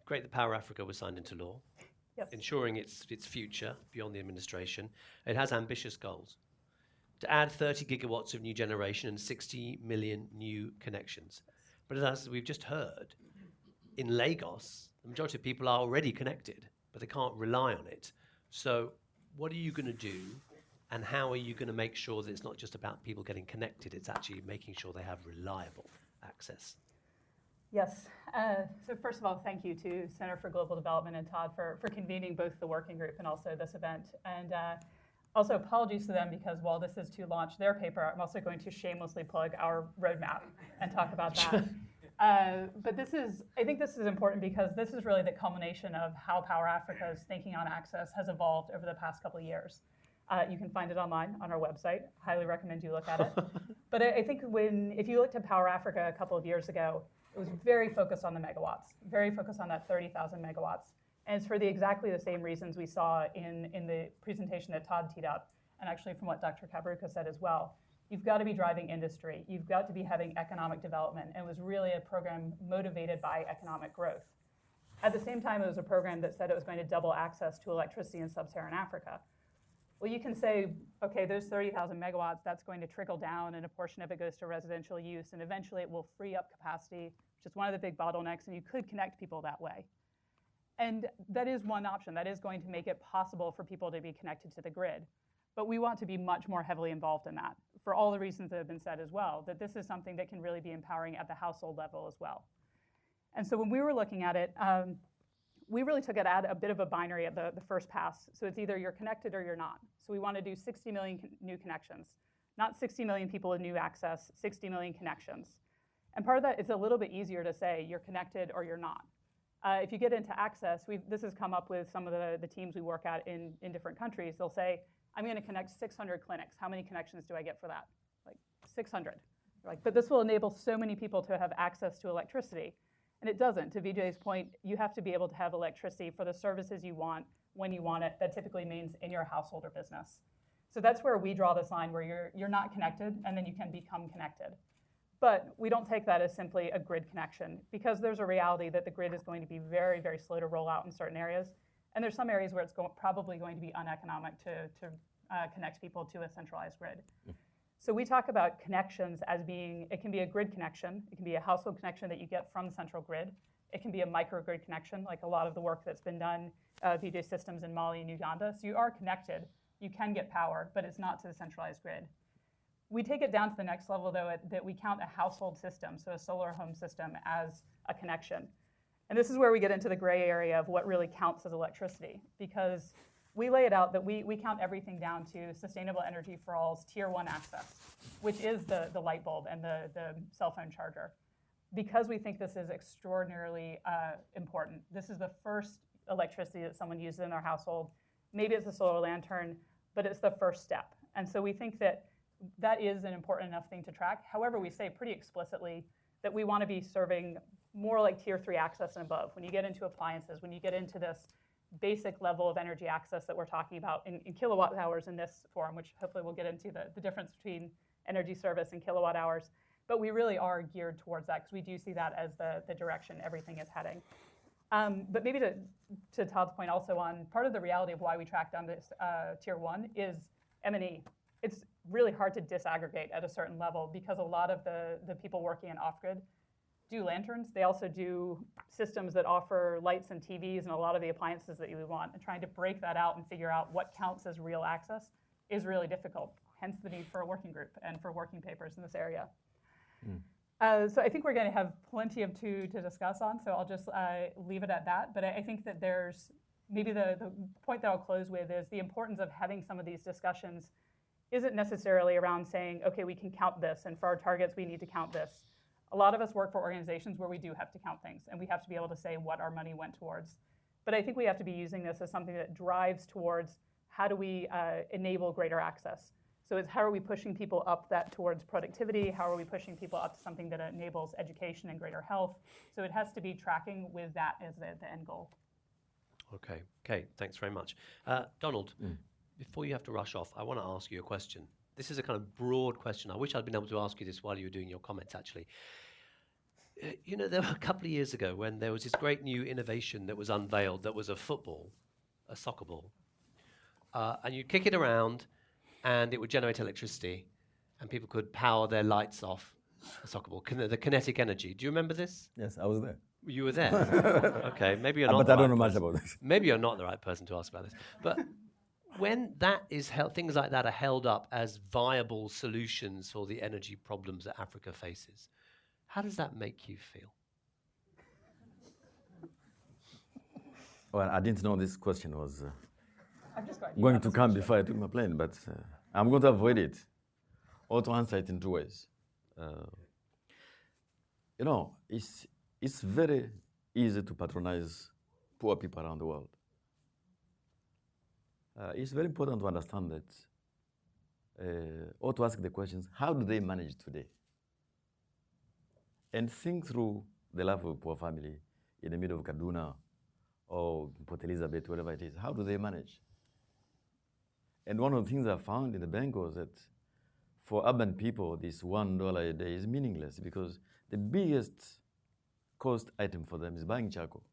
great that Power Africa was signed into law. Yes. Ensuring its future beyond the administration. It has ambitious goals to add 30 gigawatts of new generation and 60 million new connections. But as we've just heard, in Lagos, the majority of people are already connected, but they can't rely on it. So what are you going to do, and how are you going to make sure that it's not just about people getting connected, it's actually making sure they have reliable access? Yes. So first of all, thank you to Center for Global Development and Todd for convening both the working group and also this event. And also apologies to them, because while this is to launch their paper, I'm also going to shamelessly plug our roadmap and talk about that. But I think this is important because this is really the culmination of how Power Africa's thinking on access has evolved over the past couple of years. You can find it online on our website. Highly recommend you look at it. But I think if you looked at Power Africa a couple of years ago, it was very focused on the megawatts, very focused on that 30,000 megawatts. And it's for exactly the same reasons we saw in the presentation that Todd teed up, and actually from what Dr. Kaberuka said as well. You've got to be driving industry. You've got to be having economic development. And it was really a program motivated by economic growth. At the same time, it was a program that said it was going to double access to electricity in sub-Saharan Africa. Well, you can say, okay, there's 30,000 megawatts, that's going to trickle down, and a portion of it goes to residential use, and eventually it will free up capacity, which is one of the big bottlenecks, and you could connect people that way. And that is one option. That is going to make it possible for people to be connected to the grid. But we want to be much more heavily involved in that, for all the reasons that have been said as well, that this is something that can really be empowering at the household level as well. And so when we were looking at it, we really took it at a bit of a binary at the first pass. So it's either you're connected or you're not. So we want to do 60 million new connections, not 60 million people with new access, 60 million connections. And part of that is a little bit easier to say you're connected or you're not. If you get into access, this has come up with some of the teams we work at in different countries. They'll say, I'm going to connect 600 clinics. How many connections do I get for that? Like 600. They're like, but this will enable so many people to have access to electricity. And it doesn't. To Vijay's point, you have to be able to have electricity for the services you want when you want it. That typically means in your household or business. So that's where we draw this line, where you're not connected, and then you can become connected. But we don't take that as simply a grid connection, because there's a reality that the grid is going to be very, very slow to roll out in certain areas. And there's some areas where it's probably going to be uneconomic to connect people to a centralized grid. So we talk about connections as being, it can be a grid connection, it can be a household connection that you get from the central grid, it can be a microgrid connection, like a lot of the work that's been done, VJ systems in Mali and Uganda. So you are connected, you can get power, but it's not to the centralized grid. We take it down to the next level, though, that we count a household system, so a solar home system, as a connection. And this is where we get into the gray area of what really counts as electricity, because we lay it out that we count everything down to Sustainable Energy for All's Tier 1 access, which is the light bulb and the cell phone charger, because we think this is extraordinarily important. This is the first electricity that someone uses in their household. Maybe it's a solar lantern, but it's the first step. And so we think that that is an important enough thing to track. However, we say pretty explicitly that we want to be serving more like Tier 3 access and above. When you get into appliances, when you get into this basic level of energy access that we're talking about in kilowatt hours in this forum, which hopefully we'll get into the difference between energy service and kilowatt hours. But we really are geared towards that, because we do see that as the direction everything is heading. But maybe to Todd's point also on part of the reality of why we track down this Tier 1 is M&E. It's really hard to disaggregate at a certain level, because a lot of the people working in off-grid do lanterns. They also do systems that offer lights and TVs and a lot of the appliances that you would want. And trying to break that out and figure out what counts as real access is really difficult, hence the need for a working group and for working papers in this area. So I think we're going to have plenty of to discuss on, so I'll just leave it at that. But I think that there's maybe the point that I'll close with is the importance of having some of these discussions isn't necessarily around saying, okay, we can count this, and for our targets, we need to count this. A lot of us work for organizations where we do have to count things, and we have to be able to say what our money went towards. But I think we have to be using this as something that drives towards how do we enable greater access. So it's how are we pushing people up that towards productivity? How are we pushing people up to something that enables education and greater health? So it has to be tracking with that as the end goal. Okay, thanks very much. Donald, before you have to rush off, I want to ask you a question. This is a kind of broad question. I wish I'd been able to ask you this while you were doing your comments, actually. You know, there were a couple of years ago when there was this great new innovation that was unveiled that was a football, a soccer ball. And you'd kick it around, and it would generate electricity, and people could power their lights off a soccer ball, the kinetic energy. Do you remember this? Yes, I was there. You were there? Okay, maybe you're not But I don't know much about this. Maybe you're not the right person to ask about this. But when that is things like that are held up as viable solutions for the energy problems that Africa faces, how does that make you feel? Well, I didn't know this question was I'm just going to come before I took my plane, but I'm going to avoid it, or to answer it in two ways. You know, it's very easy to patronize poor people around the world. it's very important to understand that, or to ask the questions, how do they manage today? And think through the life of a poor family in the middle of Kaduna or Port Elizabeth, wherever it is. How do they manage? And one of the things I found in the bank was that for urban people, this $1 a day is meaningless because the biggest cost item for them is buying charcoal.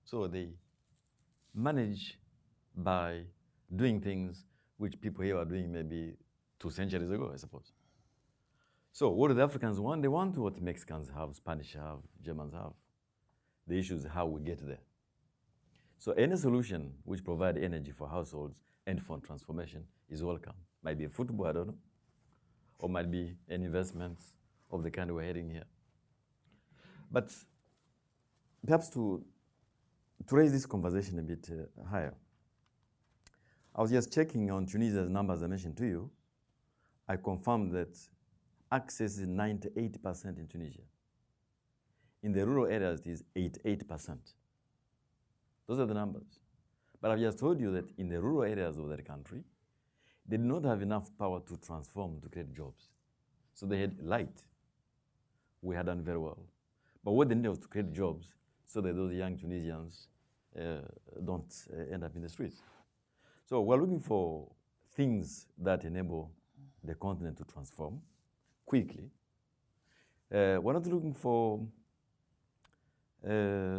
So they manage by doing things which people here are doing maybe 2 centuries ago, I suppose. So what do the Africans want? They want what Mexicans have, Spanish have, Germans have. The issue is how we get there. So any solution which provides energy for households and for transformation is welcome. Might be a football, I don't know, or might be an investment of the kind we're heading here. But perhaps to raise this conversation a bit higher, I was just checking on Tunisia's numbers I mentioned to you. I confirmed that access is 98% in Tunisia. In the rural areas, it is 88%. Those are the numbers. But I've just told you that in the rural areas of that country, they did not have enough power to transform, to create jobs. So they had light. We had done very well. But what they needed was to create jobs so that those young Tunisians don't end up in the streets. So we're looking for things that enable the continent to transform quickly. We're not looking for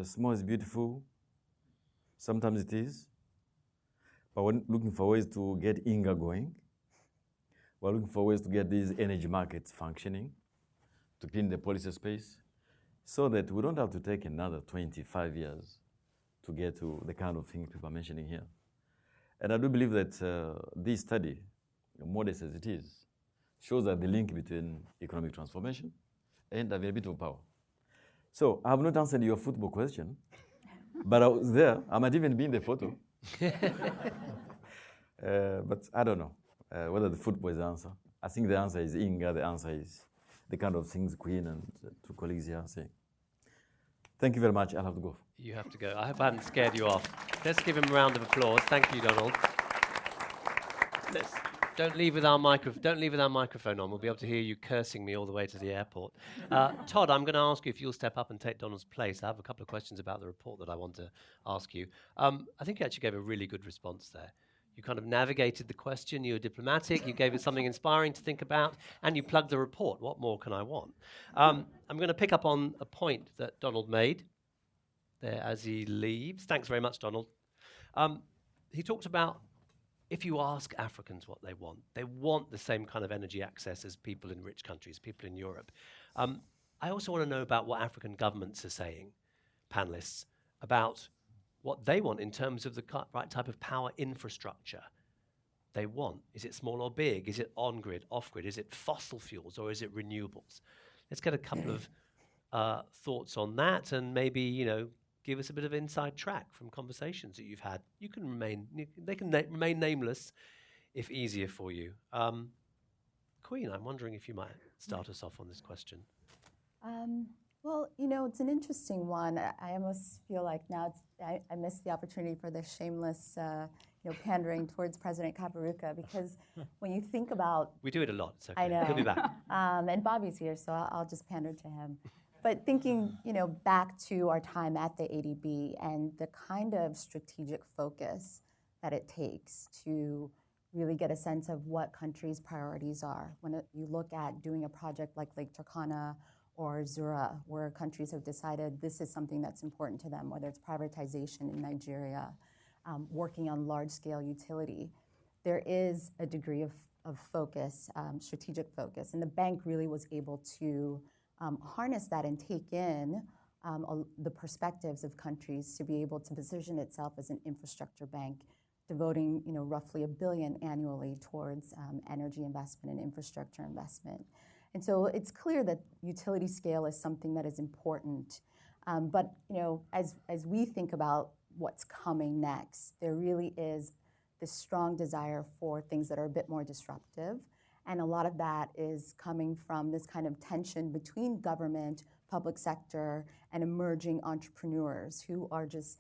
small is beautiful. Sometimes it is. But we're looking for ways to get INGA going. We're looking for ways to get these energy markets functioning, to clean the policy space, so that we don't have to take another 25 years to get to the kind of things people are mentioning here. And I do believe that this study, modest as it is, shows that the link between economic transformation and availability of power. So I have not answered your football question, but I was there. I might even be in the photo. But I don't know whether the football is the answer. I think the answer is INGA. The answer is the kind of things Queen and two colleagues here are saying. Thank you very much. I'll have to go. You have to go. I hope I haven't scared you off. Let's give him a round of applause. Thank you, Donald. Don't leave with our microphone on. We'll be able to hear you cursing me all the way to the airport. Todd, I'm going to ask you if you'll step up and take Donald's place. I have a couple of questions about the report that I want to ask you. I think you actually gave a really good response there. You kind of navigated the question, you were diplomatic, you gave it something inspiring to think about, and you plugged the report. What more can I want? I'm going to pick up on a point that Donald made there as he leaves. Thanks very much, Donald. He talked about if you ask Africans what they want the same kind of energy access as people in rich countries, people in Europe. I also want to know about what African governments are saying, panelists, about what they want in terms of the right type of power infrastructure they want. Is it small or big? Is it on-grid, off-grid? Is it fossil fuels or is it renewables? Let's get a couple of thoughts on that and maybe, give us a bit of inside track from conversations that you've had. They can remain nameless if easier for you. Queen, I'm wondering if you might start us off on this question. Well, it's an interesting one. I almost feel like now I missed the opportunity for the shameless, pandering towards President Kaberuka, because when you think about... We do it a lot. It's okay. I know. He'll be back. And Bobby's here, so I'll just pander to him. But thinking, back to our time at the ADB and the kind of strategic focus that it takes to really get a sense of what countries' priorities are. When you look at doing a project like Lake Turkana or Zura, where countries have decided this is something that's important to them, whether it's privatization in Nigeria, working on large-scale utility, there is a degree of focus, strategic focus. And the bank really was able to harness that and take in the perspectives of countries to be able to position itself as an infrastructure bank, devoting roughly $1 billion annually towards energy investment and infrastructure investment. And so it's clear that utility scale is something that is important. But as we think about what's coming next, there really is this strong desire for things that are a bit more disruptive. And a lot of that is coming from this kind of tension between government, public sector, and emerging entrepreneurs who are just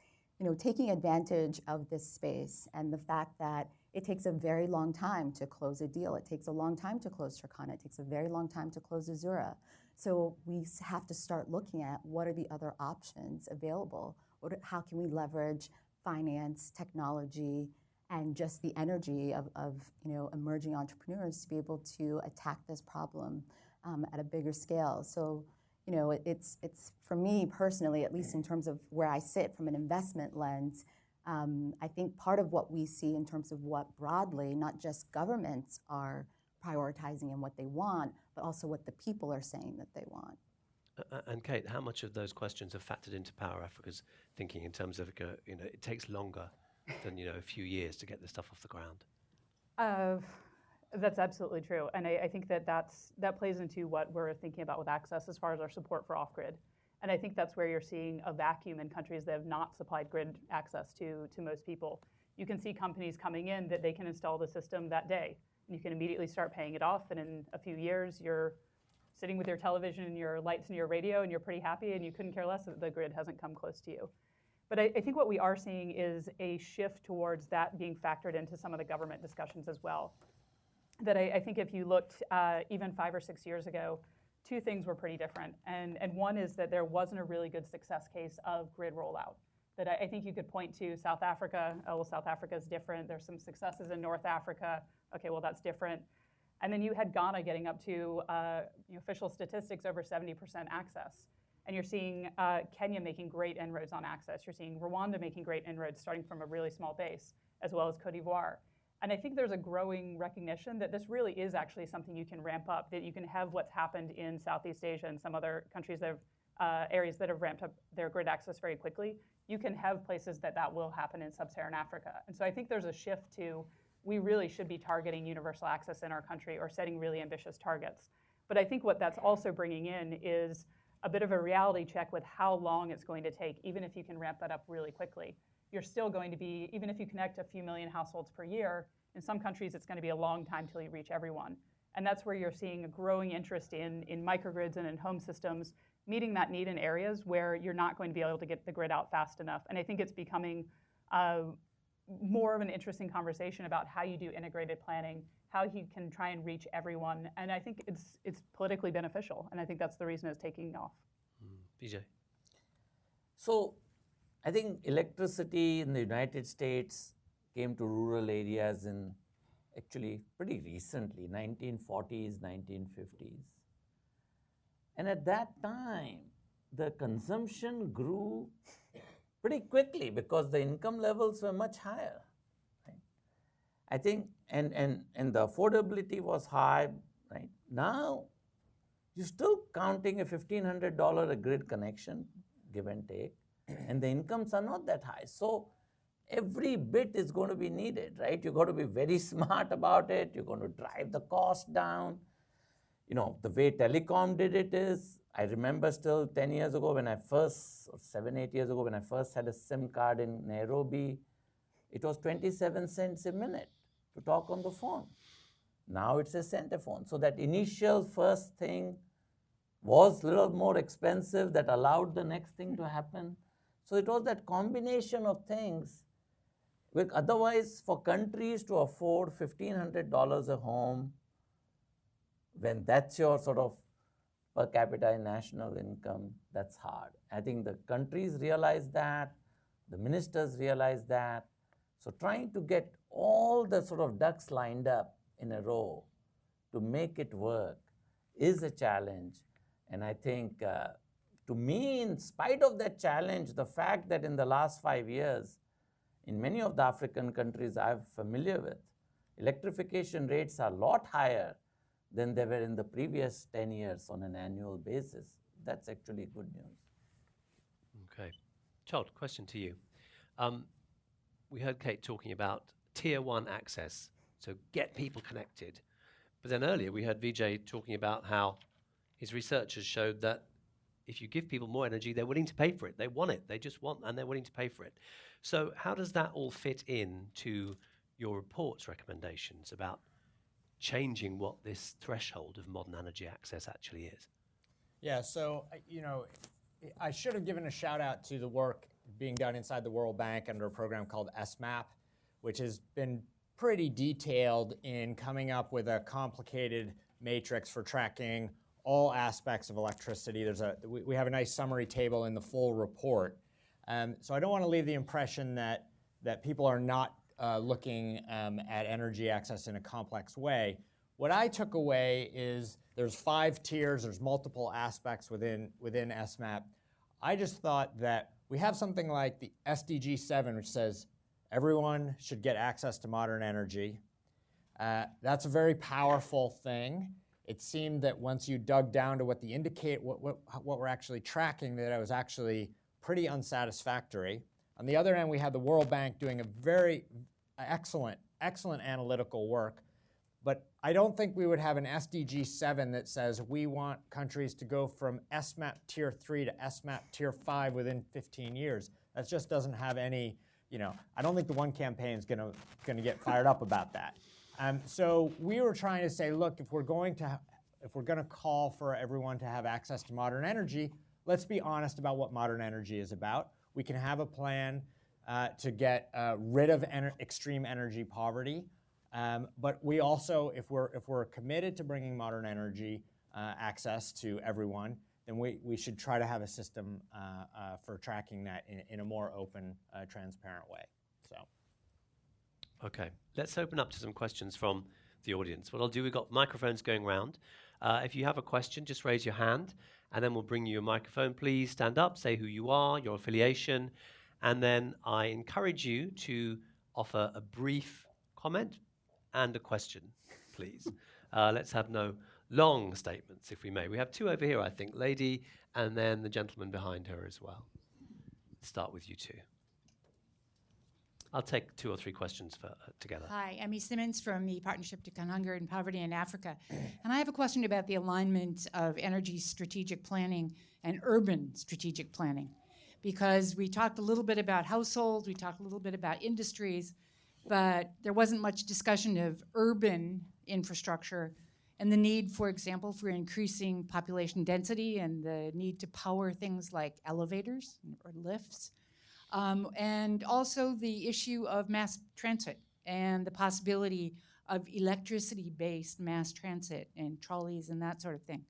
taking advantage of this space and the fact that it takes a very long time to close a deal. It takes a long time to close Turkana. It takes a very long time to close Azura. So we have to start looking at what are the other options available. How can we leverage finance, technology, and just the energy of emerging entrepreneurs to be able to attack this problem at a bigger scale. So it's for me personally, at least in terms of where I sit from an investment lens, I think part of what we see in terms of what broadly, not just governments are prioritizing and what they want, but also what the people are saying that they want. And Kate, how much of those questions have factored into Power Africa's thinking in terms of, it takes longer than, a few years to get this stuff off the ground? That's absolutely true. And I think that plays into what we're thinking about with access as far as our support for off-grid. And I think that's where you're seeing a vacuum in countries that have not supplied grid access to most people. You can see companies coming in that they can install the system that day. You can immediately start paying it off, and in a few years, you're sitting with your television and your lights and your radio, and you're pretty happy, and you couldn't care less that the grid hasn't come close to you. But I think what we are seeing is a shift towards that being factored into some of the government discussions as well. That I think if you looked even 5 or 6 years ago, two things were pretty different. And one is that there wasn't a really good success case of grid rollout. That I think you could point to South Africa. Oh, well, South Africa is different. There's some successes in North Africa. Okay, well, that's different. And then you had Ghana getting up to official statistics over 70% access. And you're seeing Kenya making great inroads on access. You're seeing Rwanda making great inroads starting from a really small base, as well as Cote d'Ivoire. And I think there's a growing recognition that this really is actually something you can ramp up, that you can have what's happened in Southeast Asia and some other countries that have areas that have ramped up their grid access very quickly. You can have places that will happen in sub-Saharan Africa. And so I think there's a shift to, we really should be targeting universal access in our country or setting really ambitious targets. But I think what that's also bringing in is a bit of a reality check with how long it's going to take, even if you can ramp that up really quickly. You're still going to be, even if you connect a few million households per year, in some countries it's going to be a long time till you reach everyone. And that's where you're seeing a growing interest in microgrids and in home systems, meeting that need in areas where you're not going to be able to get the grid out fast enough. And I think it's becoming more of an interesting conversation about how you do integrated planning, how you can try and reach everyone. And I think it's politically beneficial. And I think that's the reason it's taking off. Vijay? So I think electricity in the United States came to rural areas in actually pretty recently, 1940s, 1950s. And at that time, the consumption grew pretty quickly because the income levels were much higher. Right? I think, and the affordability was high. Right? Now, you're still counting a $1,500 a grid connection, give and take, and the incomes are not that high. So every bit is going to be needed, right? You've got to be very smart about it. You're going to drive the cost down. The way telecom did it is, I remember still 10 years ago when I first, or 7, 8 years ago when I first had a SIM card in Nairobi, it was 27 cents a minute to talk on the phone. Now it's a cent a phone. So that initial first thing was a little more expensive that allowed the next thing to happen. So it was that combination of things. Otherwise, for countries to afford $1,500 a home, when that's your sort of per capita national income, that's hard. I think the countries realize that, the ministers realize that. So trying to get all the sort of ducks lined up in a row to make it work is a challenge. And I think, to me, in spite of that challenge, the fact that in the last 5 years, in many of the African countries I'm familiar with, electrification rates are a lot higher than they were in the previous 10 years on an annual basis. That's actually good news. Okay. Todd, question to you. We heard Kate talking about tier 1 access, so get people connected. But then earlier we heard Vijay talking about how his research has showed that if you give people more energy, they're willing to pay for it. They want it. They just want, and they're willing to pay for it. So how does that all fit in to your report's recommendations about changing what this threshold of modern energy access actually is? Yeah, so, I should have given a shout out to the work being done inside the World Bank under a program called SMAP, which has been pretty detailed in coming up with a complicated matrix for tracking all aspects of electricity. We have a nice summary table in the full report. So I don't want to leave the impression that people are not looking at energy access in a complex way. What I took away is there's 5 tiers, there's multiple aspects within SMAP. I just thought that we have something like the SDG 7, which says everyone should get access to modern energy. That's a very powerful thing. It seemed that once you dug down to what we're actually tracking, that it was actually pretty unsatisfactory. On the other end, we had the World Bank doing a very excellent analytical work. But I don't think we would have an SDG 7 that says we want countries to go from SMAP Tier 3 to SMAP Tier 5 within 15 years. That just doesn't have any, I don't think the One campaign is going to get fired up about that. So we were trying to say, look, if we're going to call for everyone to have access to modern energy, let's be honest about what modern energy is about. We can have a plan to get rid of extreme energy poverty. But we also, if we're committed to bringing modern energy access to everyone, then we should try to have a system for tracking that in a more open, transparent way. So. Okay, let's open up to some questions from the audience. What I'll do, we've got microphones going around. If you have a question, just raise your hand, and then we'll bring you a microphone. Please stand up, say who you are, your affiliation, and then I encourage you to offer a brief comment and a question, please. Let's have no long statements, if we may. We have 2 over here, I think. Lady, and then the gentleman behind her as well. Start with you 2. I'll take 2 or 3 questions together. Hi, Emmy Simmons from the Partnership to End Hunger and Poverty in Africa. And I have a question about the alignment of energy strategic planning and urban strategic planning. Because we talked a little bit about households, we talked a little bit about industries, but there wasn't much discussion of urban infrastructure and the need, for example, for increasing population density and the need to power things like elevators or lifts. And also the issue of mass transit and the possibility of electricity-based mass transit and trolleys and that sort of thing.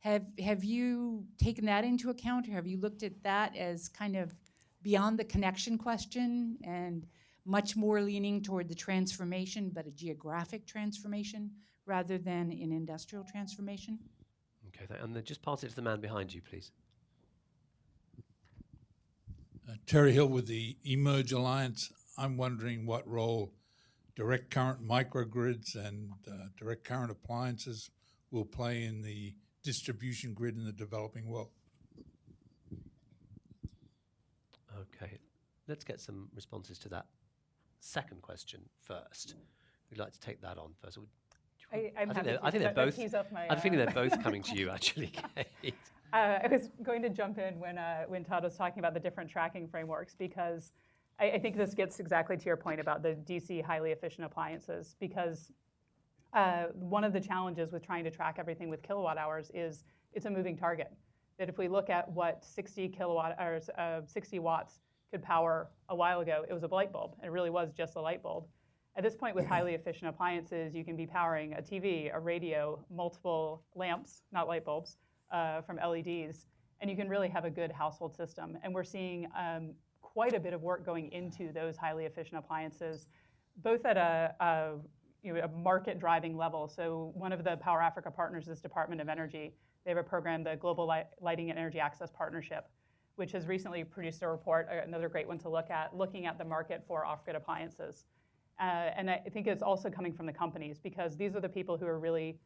Have you taken that into account, or have you looked at that as kind of beyond the connection question and much more leaning toward the transformation, but a geographic transformation rather than an industrial transformation? Okay, and then just pass it to the man behind you, please. Terry Hill with the Emerge Alliance. I'm wondering what role direct current microgrids and direct current appliances will play in the distribution grid in the developing world. Okay, let's get some responses to that second question first. We'd like to take that on first. I'm happy to. I think they're both. I'm feeling they're both coming to you, actually, Kate. I was going to jump in when Todd was talking about the different tracking frameworks, because I think this gets exactly to your point about the DC highly efficient appliances, because one of the challenges with trying to track everything with kilowatt hours is it's a moving target. That if we look at what 60 watts could power a while ago, it was a light bulb. It really was just a light bulb. At this point, with highly efficient appliances, you can be powering a TV, a radio, multiple lamps, not light bulbs, from LEDs, and you can really have a good household system. And we're seeing quite a bit of work going into those highly efficient appliances, both at a market driving level. So one of the Power Africa partners is Department of Energy. They have a program, the Global Lighting and Energy Access Partnership, which has recently produced a report, another great one to look at, looking at the market for off-grid appliances. And I think it's also coming from the companies, because these are the people who are really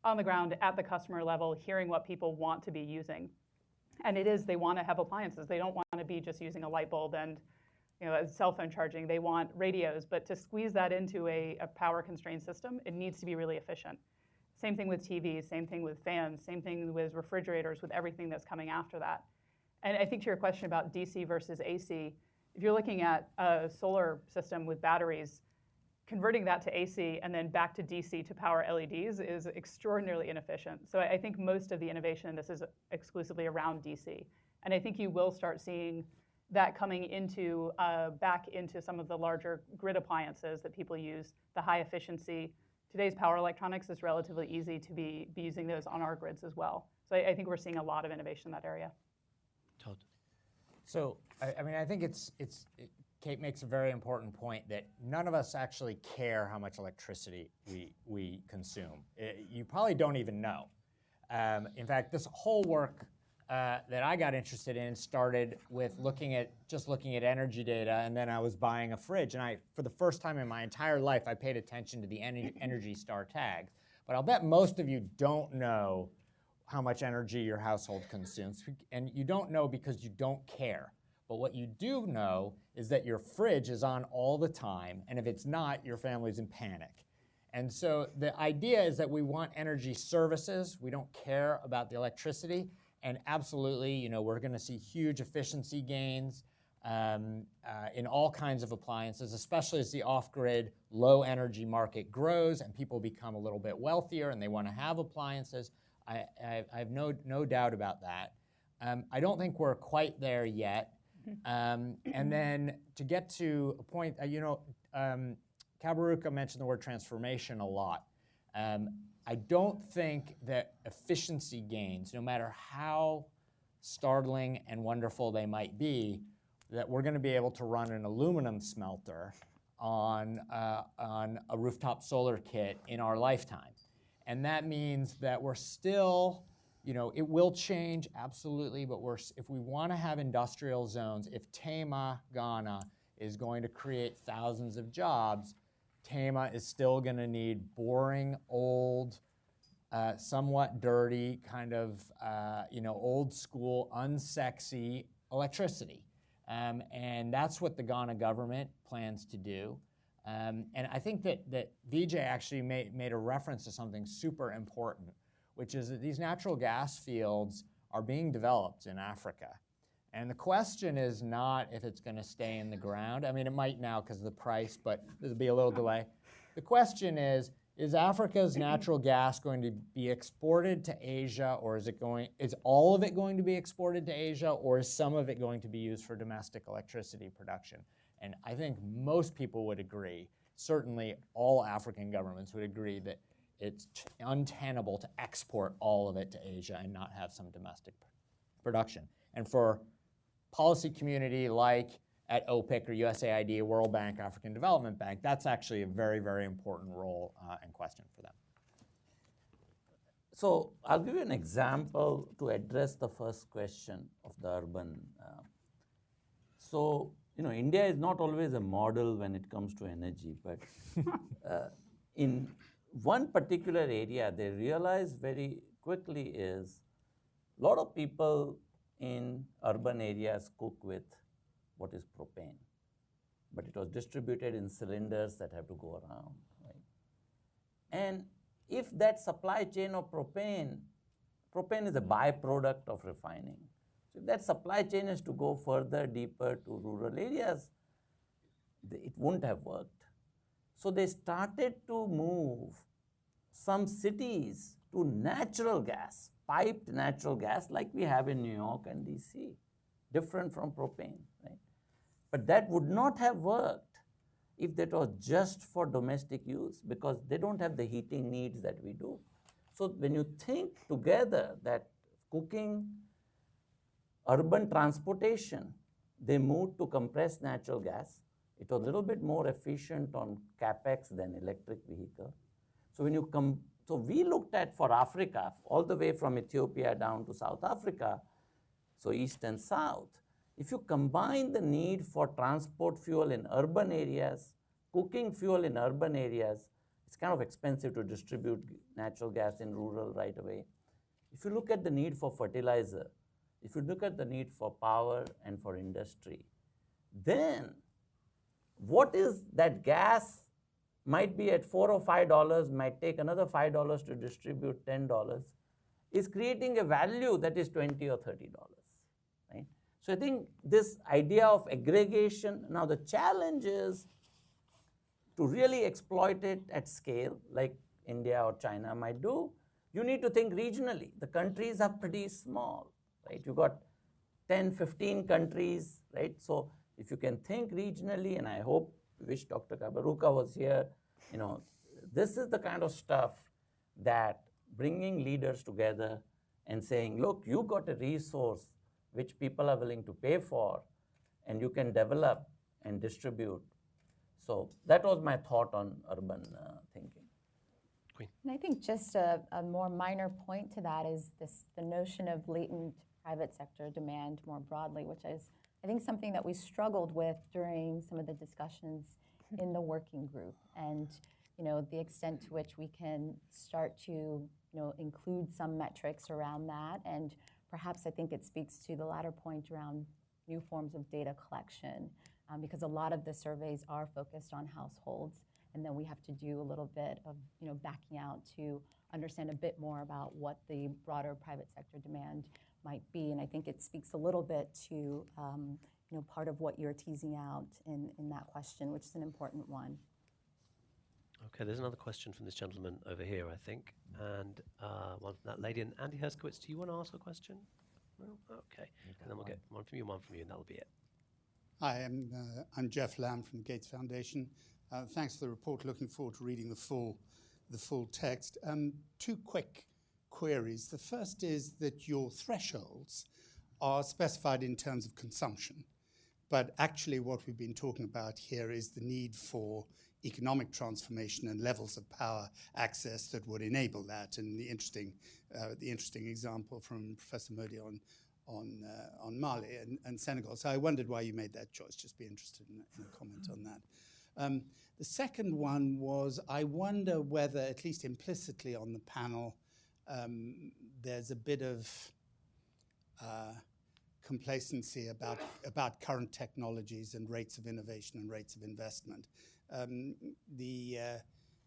on the ground at the customer level, hearing what people want to be using. And it is, they want to have appliances. They don't want to be just using a light bulb and cell phone charging. They want radios, but to squeeze that into a power constrained system, it needs to be really efficient. Same thing with TVs, same thing with fans, same thing with refrigerators, with everything that's coming after that. And I think to your question about DC versus AC, if you're looking at a solar system with batteries, converting that to AC and then back to DC to power LEDs is extraordinarily inefficient. So I think most of the innovation in this is exclusively around DC. And I think you will start seeing that coming into back into some of the larger grid appliances that people use, the high efficiency. Today's power electronics is relatively easy to be using those on our grids as well. So I think we're seeing a lot of innovation in that area. Todd. So, I mean, I think Kate makes a very important point that none of us actually care how much electricity we consume. You probably don't even know. In fact, this whole work that I got interested in started with looking at energy data, and then I was buying a fridge, and for the first time in my entire life, I paid attention to the Energy Star tags. But I'll bet most of you don't know how much energy your household consumes, and you don't know because you don't care. But what you do know is that your fridge is on all the time, and if it's not, your family's in panic. And so the idea is that we want energy services. We don't care about the electricity. And absolutely, we're going to see huge efficiency gains in all kinds of appliances, especially as the off-grid, low-energy market grows and people become a little bit wealthier and they want to have appliances. I have no doubt about that. I don't think we're quite there yet. And then to get to a point, Kaberuka mentioned the word transformation a lot. I don't think that efficiency gains, no matter how startling and wonderful they might be, that we're going to be able to run an aluminum smelter on a rooftop solar kit in our lifetime. And that means that we're still, it will change, absolutely, but if we want to have industrial zones, if Tema, Ghana, is going to create thousands of jobs, Tema is still going to need boring, old, somewhat dirty, kind of old school, unsexy electricity. And that's what the Ghana government plans to do. And I think that Vijay actually made a reference to something super important, which is that these natural gas fields are being developed in Africa. And the question is not if it's going to stay in the ground. I mean, it might now because of the price, but there'll be a little delay. The question is Africa's natural gas going to be exported to Asia, or is all of it going to be exported to Asia, or is some of it going to be used for domestic electricity production? And I think most people would agree, certainly all African governments would agree, that it's untenable to export all of it to Asia and not have some domestic production. And for policy community like at OPIC or USAID, World Bank, African Development Bank, that's actually a very, very important role and question for them. So I'll give you an example to address the first question of the urban. India is not always a model when it comes to energy, but in one particular area, they realize very quickly is a lot of people in urban areas cook with what is propane, but it was distributed in cylinders that have to go around, right? And if that supply chain of propane is a byproduct of refining. So if that supply chain is to go further, deeper to rural areas, it wouldn't have worked. So they started to move some cities to natural gas, piped natural gas like we have in New York and DC, different from propane, right? But that would not have worked if that was just for domestic use, because they don't have the heating needs that we do. So when you think together that cooking, urban transportation, they moved to compressed natural gas. It was a little bit more efficient on capex than electric vehicle. So when you so we looked at for Africa, all the way from Ethiopia down to South Africa, so east and south. If you combine the need for transport fuel in urban areas, cooking fuel in urban areas, it's kind of expensive to distribute natural gas in rural right away. If you look at the need for fertilizer, if you look at the need for power and for industry, then what is that gas might be at $4 or $5, might take another $5 to distribute $10, is creating a value that is $20 or $30, right? So I think this idea of aggregation, now the challenge is to really exploit it at scale, like India or China might do, you need to think regionally. The countries are pretty small, right? You've got 10, 15 countries, right? So if you can think regionally, and I wish Dr. Kaberuka was here, this is the kind of stuff that bringing leaders together and saying, look, you got a resource which people are willing to pay for, and you can develop and distribute. So that was my thought on urban thinking. And I think just a more minor point to that is the notion of latent private sector demand more broadly, which is, I think, something that we struggled with during some of the discussions in the working group. And the extent to which we can start to include some metrics around that. And perhaps I think it speaks to the latter point around new forms of data collection, because a lot of the surveys are focused on households. And then we have to do a little bit of backing out to understand a bit more about what the broader private sector demand might be. And I think it speaks a little bit to part of what you're teasing out in that question, which is an important one. Okay, there's another question from this gentleman over here, I think, and one from that lady. And Andy Herskowitz, do you want to ask a question? No? Okay. And then we'll get one from you, and that'll be it. Hi, I'm Jeff Lamb from the Gates Foundation. Thanks for the report. Looking forward to reading the full text. Two quick queries. The first is that your thresholds are specified in terms of consumption, but actually what we've been talking about here is the need for economic transformation and levels of power access that would enable that. And the interesting example from Professor Modi on Mali and Senegal. So I wondered why you made that choice. Just be interested in a comment on that. The second one was, I wonder whether, at least implicitly on the panel, there's a bit of complacency about current technologies and rates of innovation and rates of investment. The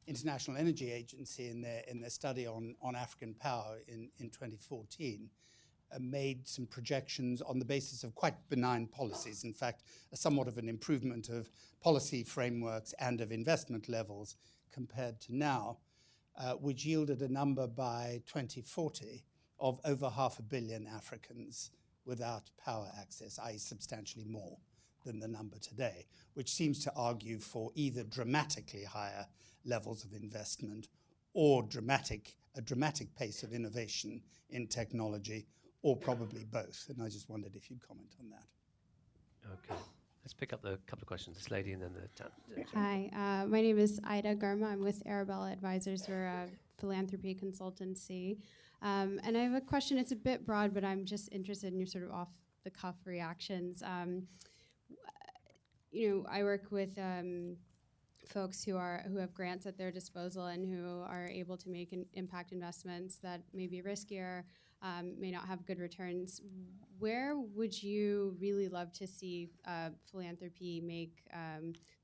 International Energy Agency, in their study on African power in 2014, made some projections on the basis of quite benign policies. In fact, somewhat of an improvement of policy frameworks and of investment levels compared to now, which yielded a number by 2040 of over 500 million Africans without power access, i.e. substantially more than the number today, which seems to argue for either dramatically higher levels of investment or a dramatic pace of innovation in technology, or probably both. And I just wondered if you'd comment on that. Okay. Let's pick up the couple of questions. This lady and then the Hi, my name is Ida Garma. I'm with Arabella Advisors. We're a philanthropy consultancy. And I have a question. It's a bit broad, but I'm just interested in your sort of off-the-cuff reactions. I work with folks who have grants at their disposal and who are able to make impact investments that may be riskier, may not have good returns. Where would you really love to see philanthropy make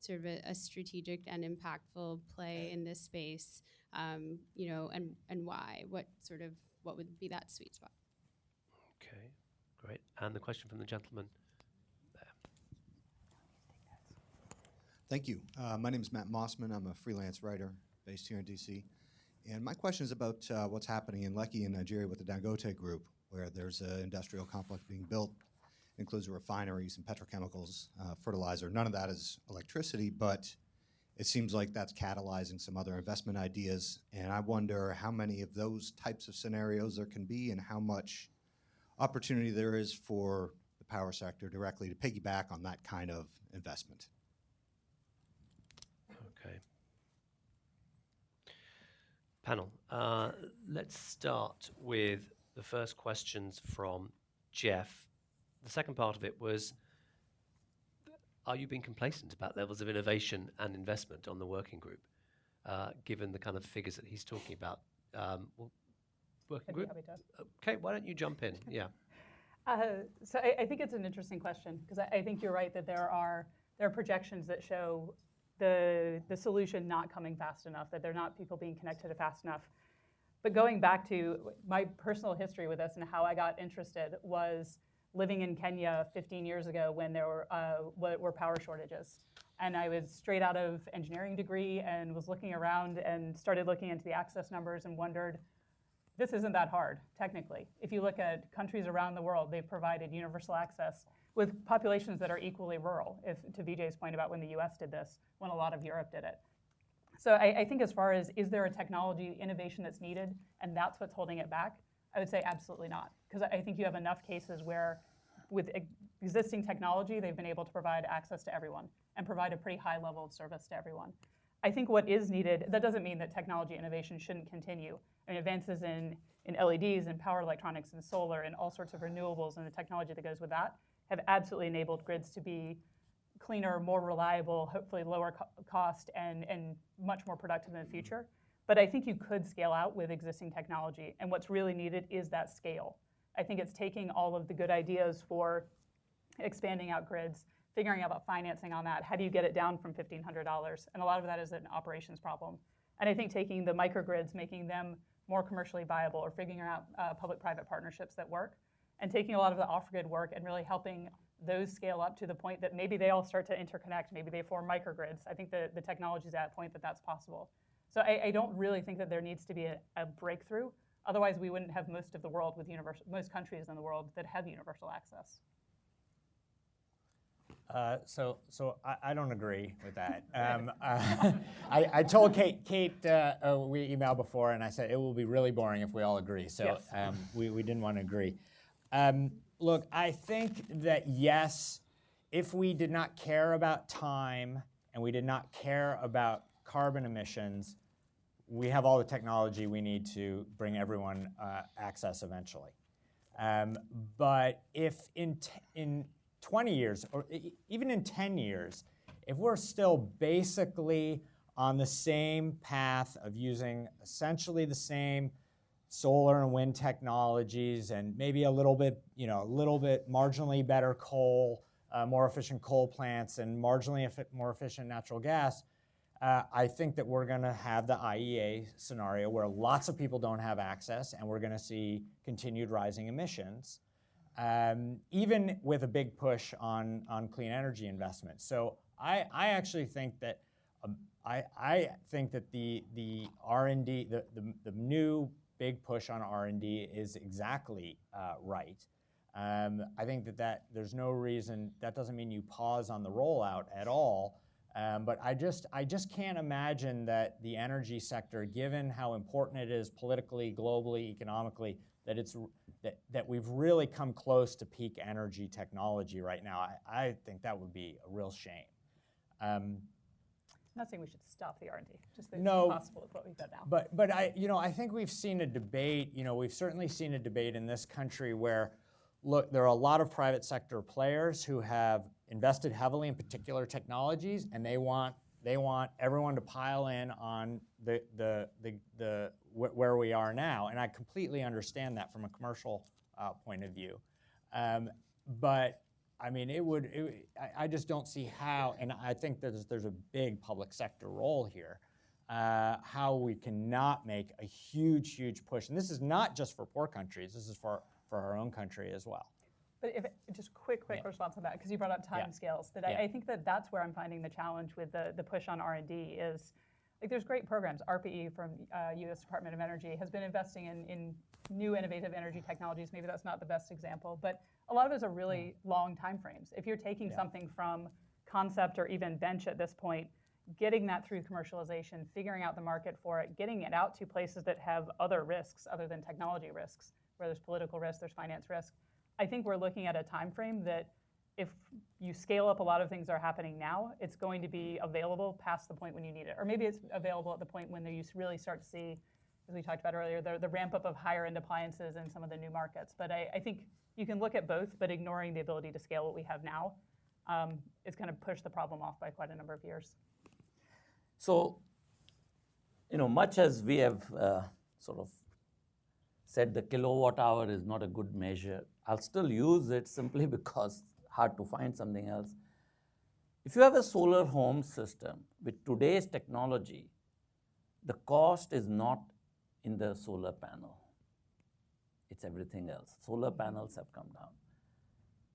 sort of a strategic and impactful play in this space, and why? What would be that sweet spot? Okay, great. And the question from the gentleman there. Thank you. My name is Matt Mossman. I'm a freelance writer based here in DC. And my question is about what's happening in Lekki in Nigeria with the Dangote Group, where there's an industrial complex being built, includes refineries and petrochemicals, fertilizer. None of that is electricity, but it seems like that's catalyzing some other investment ideas. And I wonder how many of those types of scenarios there can be and how much opportunity there is for the power sector directly to piggyback on that kind of investment. Okay. Panel, let's start with the first questions from Jeff. The second part of it was, are you being complacent about levels of innovation and investment on the working group, given the kind of figures that he's talking about? Working group? Okay, why don't you jump in? Yeah. So I think it's an interesting question, because I think you're right that there are projections that show the solution not coming fast enough, that they're not people being connected fast enough. But going back to my personal history with this and how I got interested was living in Kenya 15 years ago when there were power shortages. And I was straight out of engineering degree and was looking around and started looking into the access numbers and wondered, this isn't that hard, technically. If you look at countries around the world, they've provided universal access with populations that are equally rural, if to Vijay's point about when the US did this, when a lot of Europe did it. So I think as far as, is there a technology innovation that's needed, and that's what's holding it back, I would say absolutely not. Because I think you have enough cases where with existing technology, they've been able to provide access to everyone and provide a pretty high level of service to everyone. I think what is needed, that doesn't mean that technology innovation shouldn't continue. I mean, advances in LEDs and power electronics and solar and all sorts of renewables and the technology that goes with that have absolutely enabled grids to be cleaner, more reliable, hopefully lower cost and much more productive in the future. But I think you could scale out with existing technology. And what's really needed is that scale. I think it's taking all of the good ideas for expanding out grids, figuring out about financing on that. How do you get it down from $1,500? And a lot of that is an operations problem. And I think taking the microgrids, making them more commercially viable, or figuring out public-private partnerships that work, and taking a lot of the off-grid work and really helping those scale up to the point that maybe they all start to interconnect, maybe they form microgrids. I think the technology is at a point that that's possible. So I don't really think that there needs to be a breakthrough. Otherwise, we wouldn't have most of the world with most countries in the world that have universal access. So I don't agree with that. I told Kate we emailed before, and I said it will be really boring if we all agree. So yes. We didn't want to agree. Look, I think that yes, if we did not care about time and we did not care about carbon emissions, we have all the technology we need to bring everyone access eventually. But if in 20 years, or even in 10 years, if we're still basically on the same path of using essentially the same solar and wind technologies and maybe a little bit marginally better coal, more efficient coal plants and marginally more efficient natural gas, I think that we're going to have the IEA scenario where lots of people don't have access, and we're going to see continued rising emissions, even with a big push on clean energy investment. So I actually think that I think that the R&D, the new big push on R&D is exactly right. I think that there's no reason, that doesn't mean you pause on the rollout at all. But I just can't imagine that the energy sector, given how important it is politically, globally, economically, that we've really come close to peak energy technology right now. I think that would be a real shame. I'm not saying we should stop the R&D, just that No, it's possible with what we've got now. But I think we've seen a debate. We've certainly seen a debate in this country where, look, there are a lot of private sector players who have invested heavily in particular technologies, and they want everyone to pile in on where we are now. And I completely understand that from a commercial point of view. But I mean, I just don't see how, and I think there's a big public sector role here, how we cannot make a huge push. And this is not just for poor countries, this is for our own country as well. But just quick response on that, because you brought up time scales. I think that's where I'm finding the challenge with the push on R&D is, like, there's great programs. RPE from U.S. Department of Energy has been investing in new innovative energy technologies. Maybe that's not the best example, but a lot of those are really long time frames. If you're taking something from concept or even bench at this point, getting that through commercialization, figuring out the market for it, getting it out to places that have other risks other than technology risks, where there's political risk, there's finance risk. I think we're looking at a time frame that if you scale up a lot of things that are happening now, it's going to be available past the point when you need it. Or maybe it's available at the point when you really start to see, as we talked about earlier, the ramp up of higher end appliances in some of the new markets. But I think you can look at both, but ignoring the ability to scale what we have now, it's going to push the problem off by quite a number of years. So, much as we have sort of said the kilowatt hour is not a good measure, I'll still use it simply because hard to find something else. If you have a solar home system with today's technology, the cost is not in the solar panel. It's everything else. Solar panels have come down.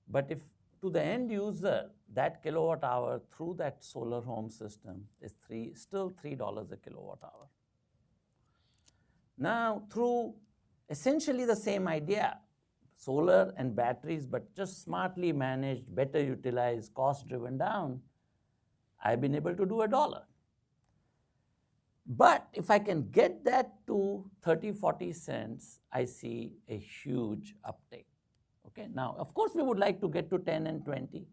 But if to the end user, that kilowatt hour through that solar home system is still $3 a kilowatt hour. Now, through Essentially the same idea, solar and batteries, but just smartly managed, better utilized, cost driven down. I've been able to do $1. But if I can get that to 30, 40 cents, I see a huge uptake. Okay, now, of course, we would like to get to 10 and 20.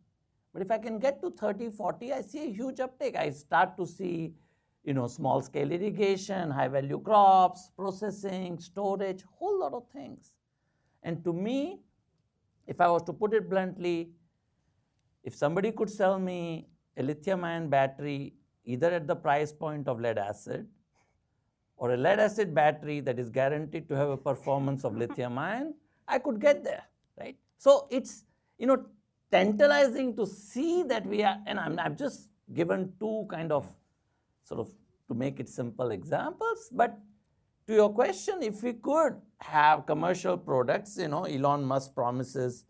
But if I can get to 30, 40, I see a huge uptake. I start to see, small scale irrigation, high value crops, processing, storage, whole lot of things. And to me, if I was to put it bluntly, if somebody could sell me a lithium-ion battery either at the price point of lead acid or a lead acid battery that is guaranteed to have a performance of lithium-ion, I could get there, right? So it's, tantalizing to see that we are, and I've just given two kind of sort of, to make it simple, examples. But to your question, if we could have commercial products, Elon Musk promises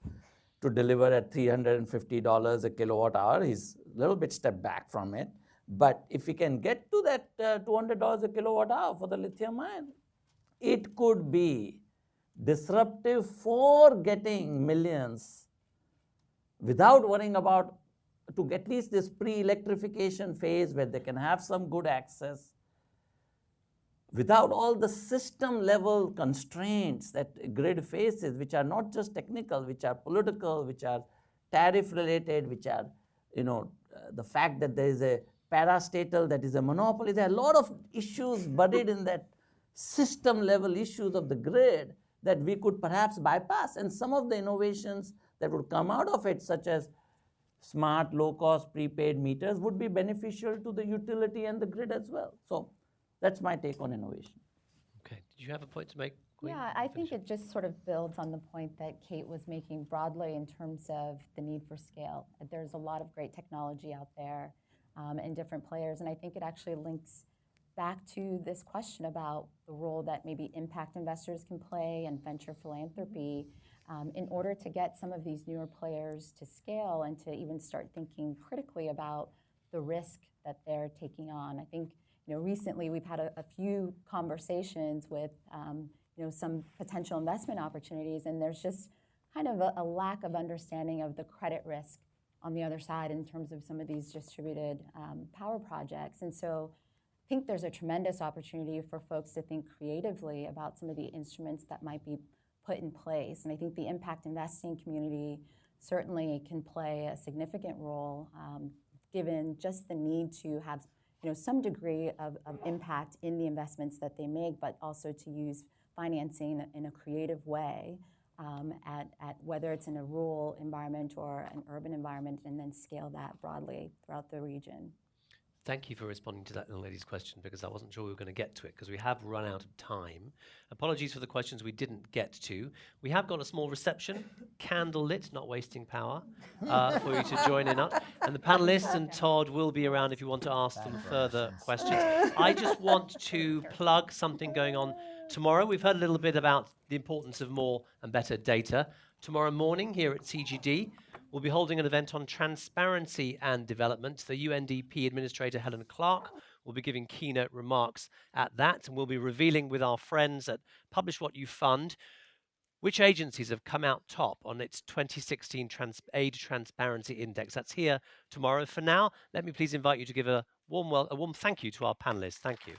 to deliver at $350 a kilowatt hour. He's a little bit stepped back from it. But if we can get to that $200 a kilowatt hour for the lithium ion, it could be disruptive for getting millions without worrying about, to at least this pre-electrification phase where they can have some good access, without all the system level constraints that grid faces, which are not just technical, which are political, which are tariff related, which are, the fact that there is a parastatal that is a monopoly. There are a lot of issues buried in that system level issues of the grid that we could perhaps bypass. And some of the innovations that would come out of it, such as smart, low-cost prepaid meters, would be beneficial to the utility and the grid as well. So that's my take on innovation. Okay, did you have a point to make, Queen? Yeah, I think it just sort of builds on the point that Kate was making broadly in terms of the need for scale. There's a lot of great technology out there and different players, and I think it actually links back to this question about the role that maybe impact investors can play and venture philanthropy in order to get some of these newer players to scale and to even start thinking critically about the risk that they're taking on. I think recently we've had a few conversations with some potential investment opportunities, and there's just kind of a lack of understanding of the credit risk on the other side in terms of some of these distributed power projects. And so I think there's a tremendous opportunity for folks to think creatively about some of the instruments that might be put in place. And I think the impact investing community certainly can play a significant role given just the need to have some degree of impact in the investments that they make, but also to use financing in a creative way at whether it's in a rural environment or an urban environment, and then scale that broadly throughout the region. Thank you for responding to that young lady's question, because I wasn't sure we were going to get to it, because we have run out of time. Apologies for the questions we didn't get to. We have got a small reception, candle lit, not wasting power, for you to join in on. And the panelists and Todd will be around if you want to ask them further questions. I just want to plug something going on tomorrow. We've heard a little bit about the importance of more and better data. Tomorrow morning here at CGD, we'll be holding an event on transparency and development. The UNDP Administrator Helen Clark will be giving keynote remarks at that, and we'll be revealing with our friends at Publish What You Fund which agencies have come out top on its 2016 Aid Transparency Index. That's here tomorrow. For now, let me please invite you to give a warm thank you to our panelists. Thank you.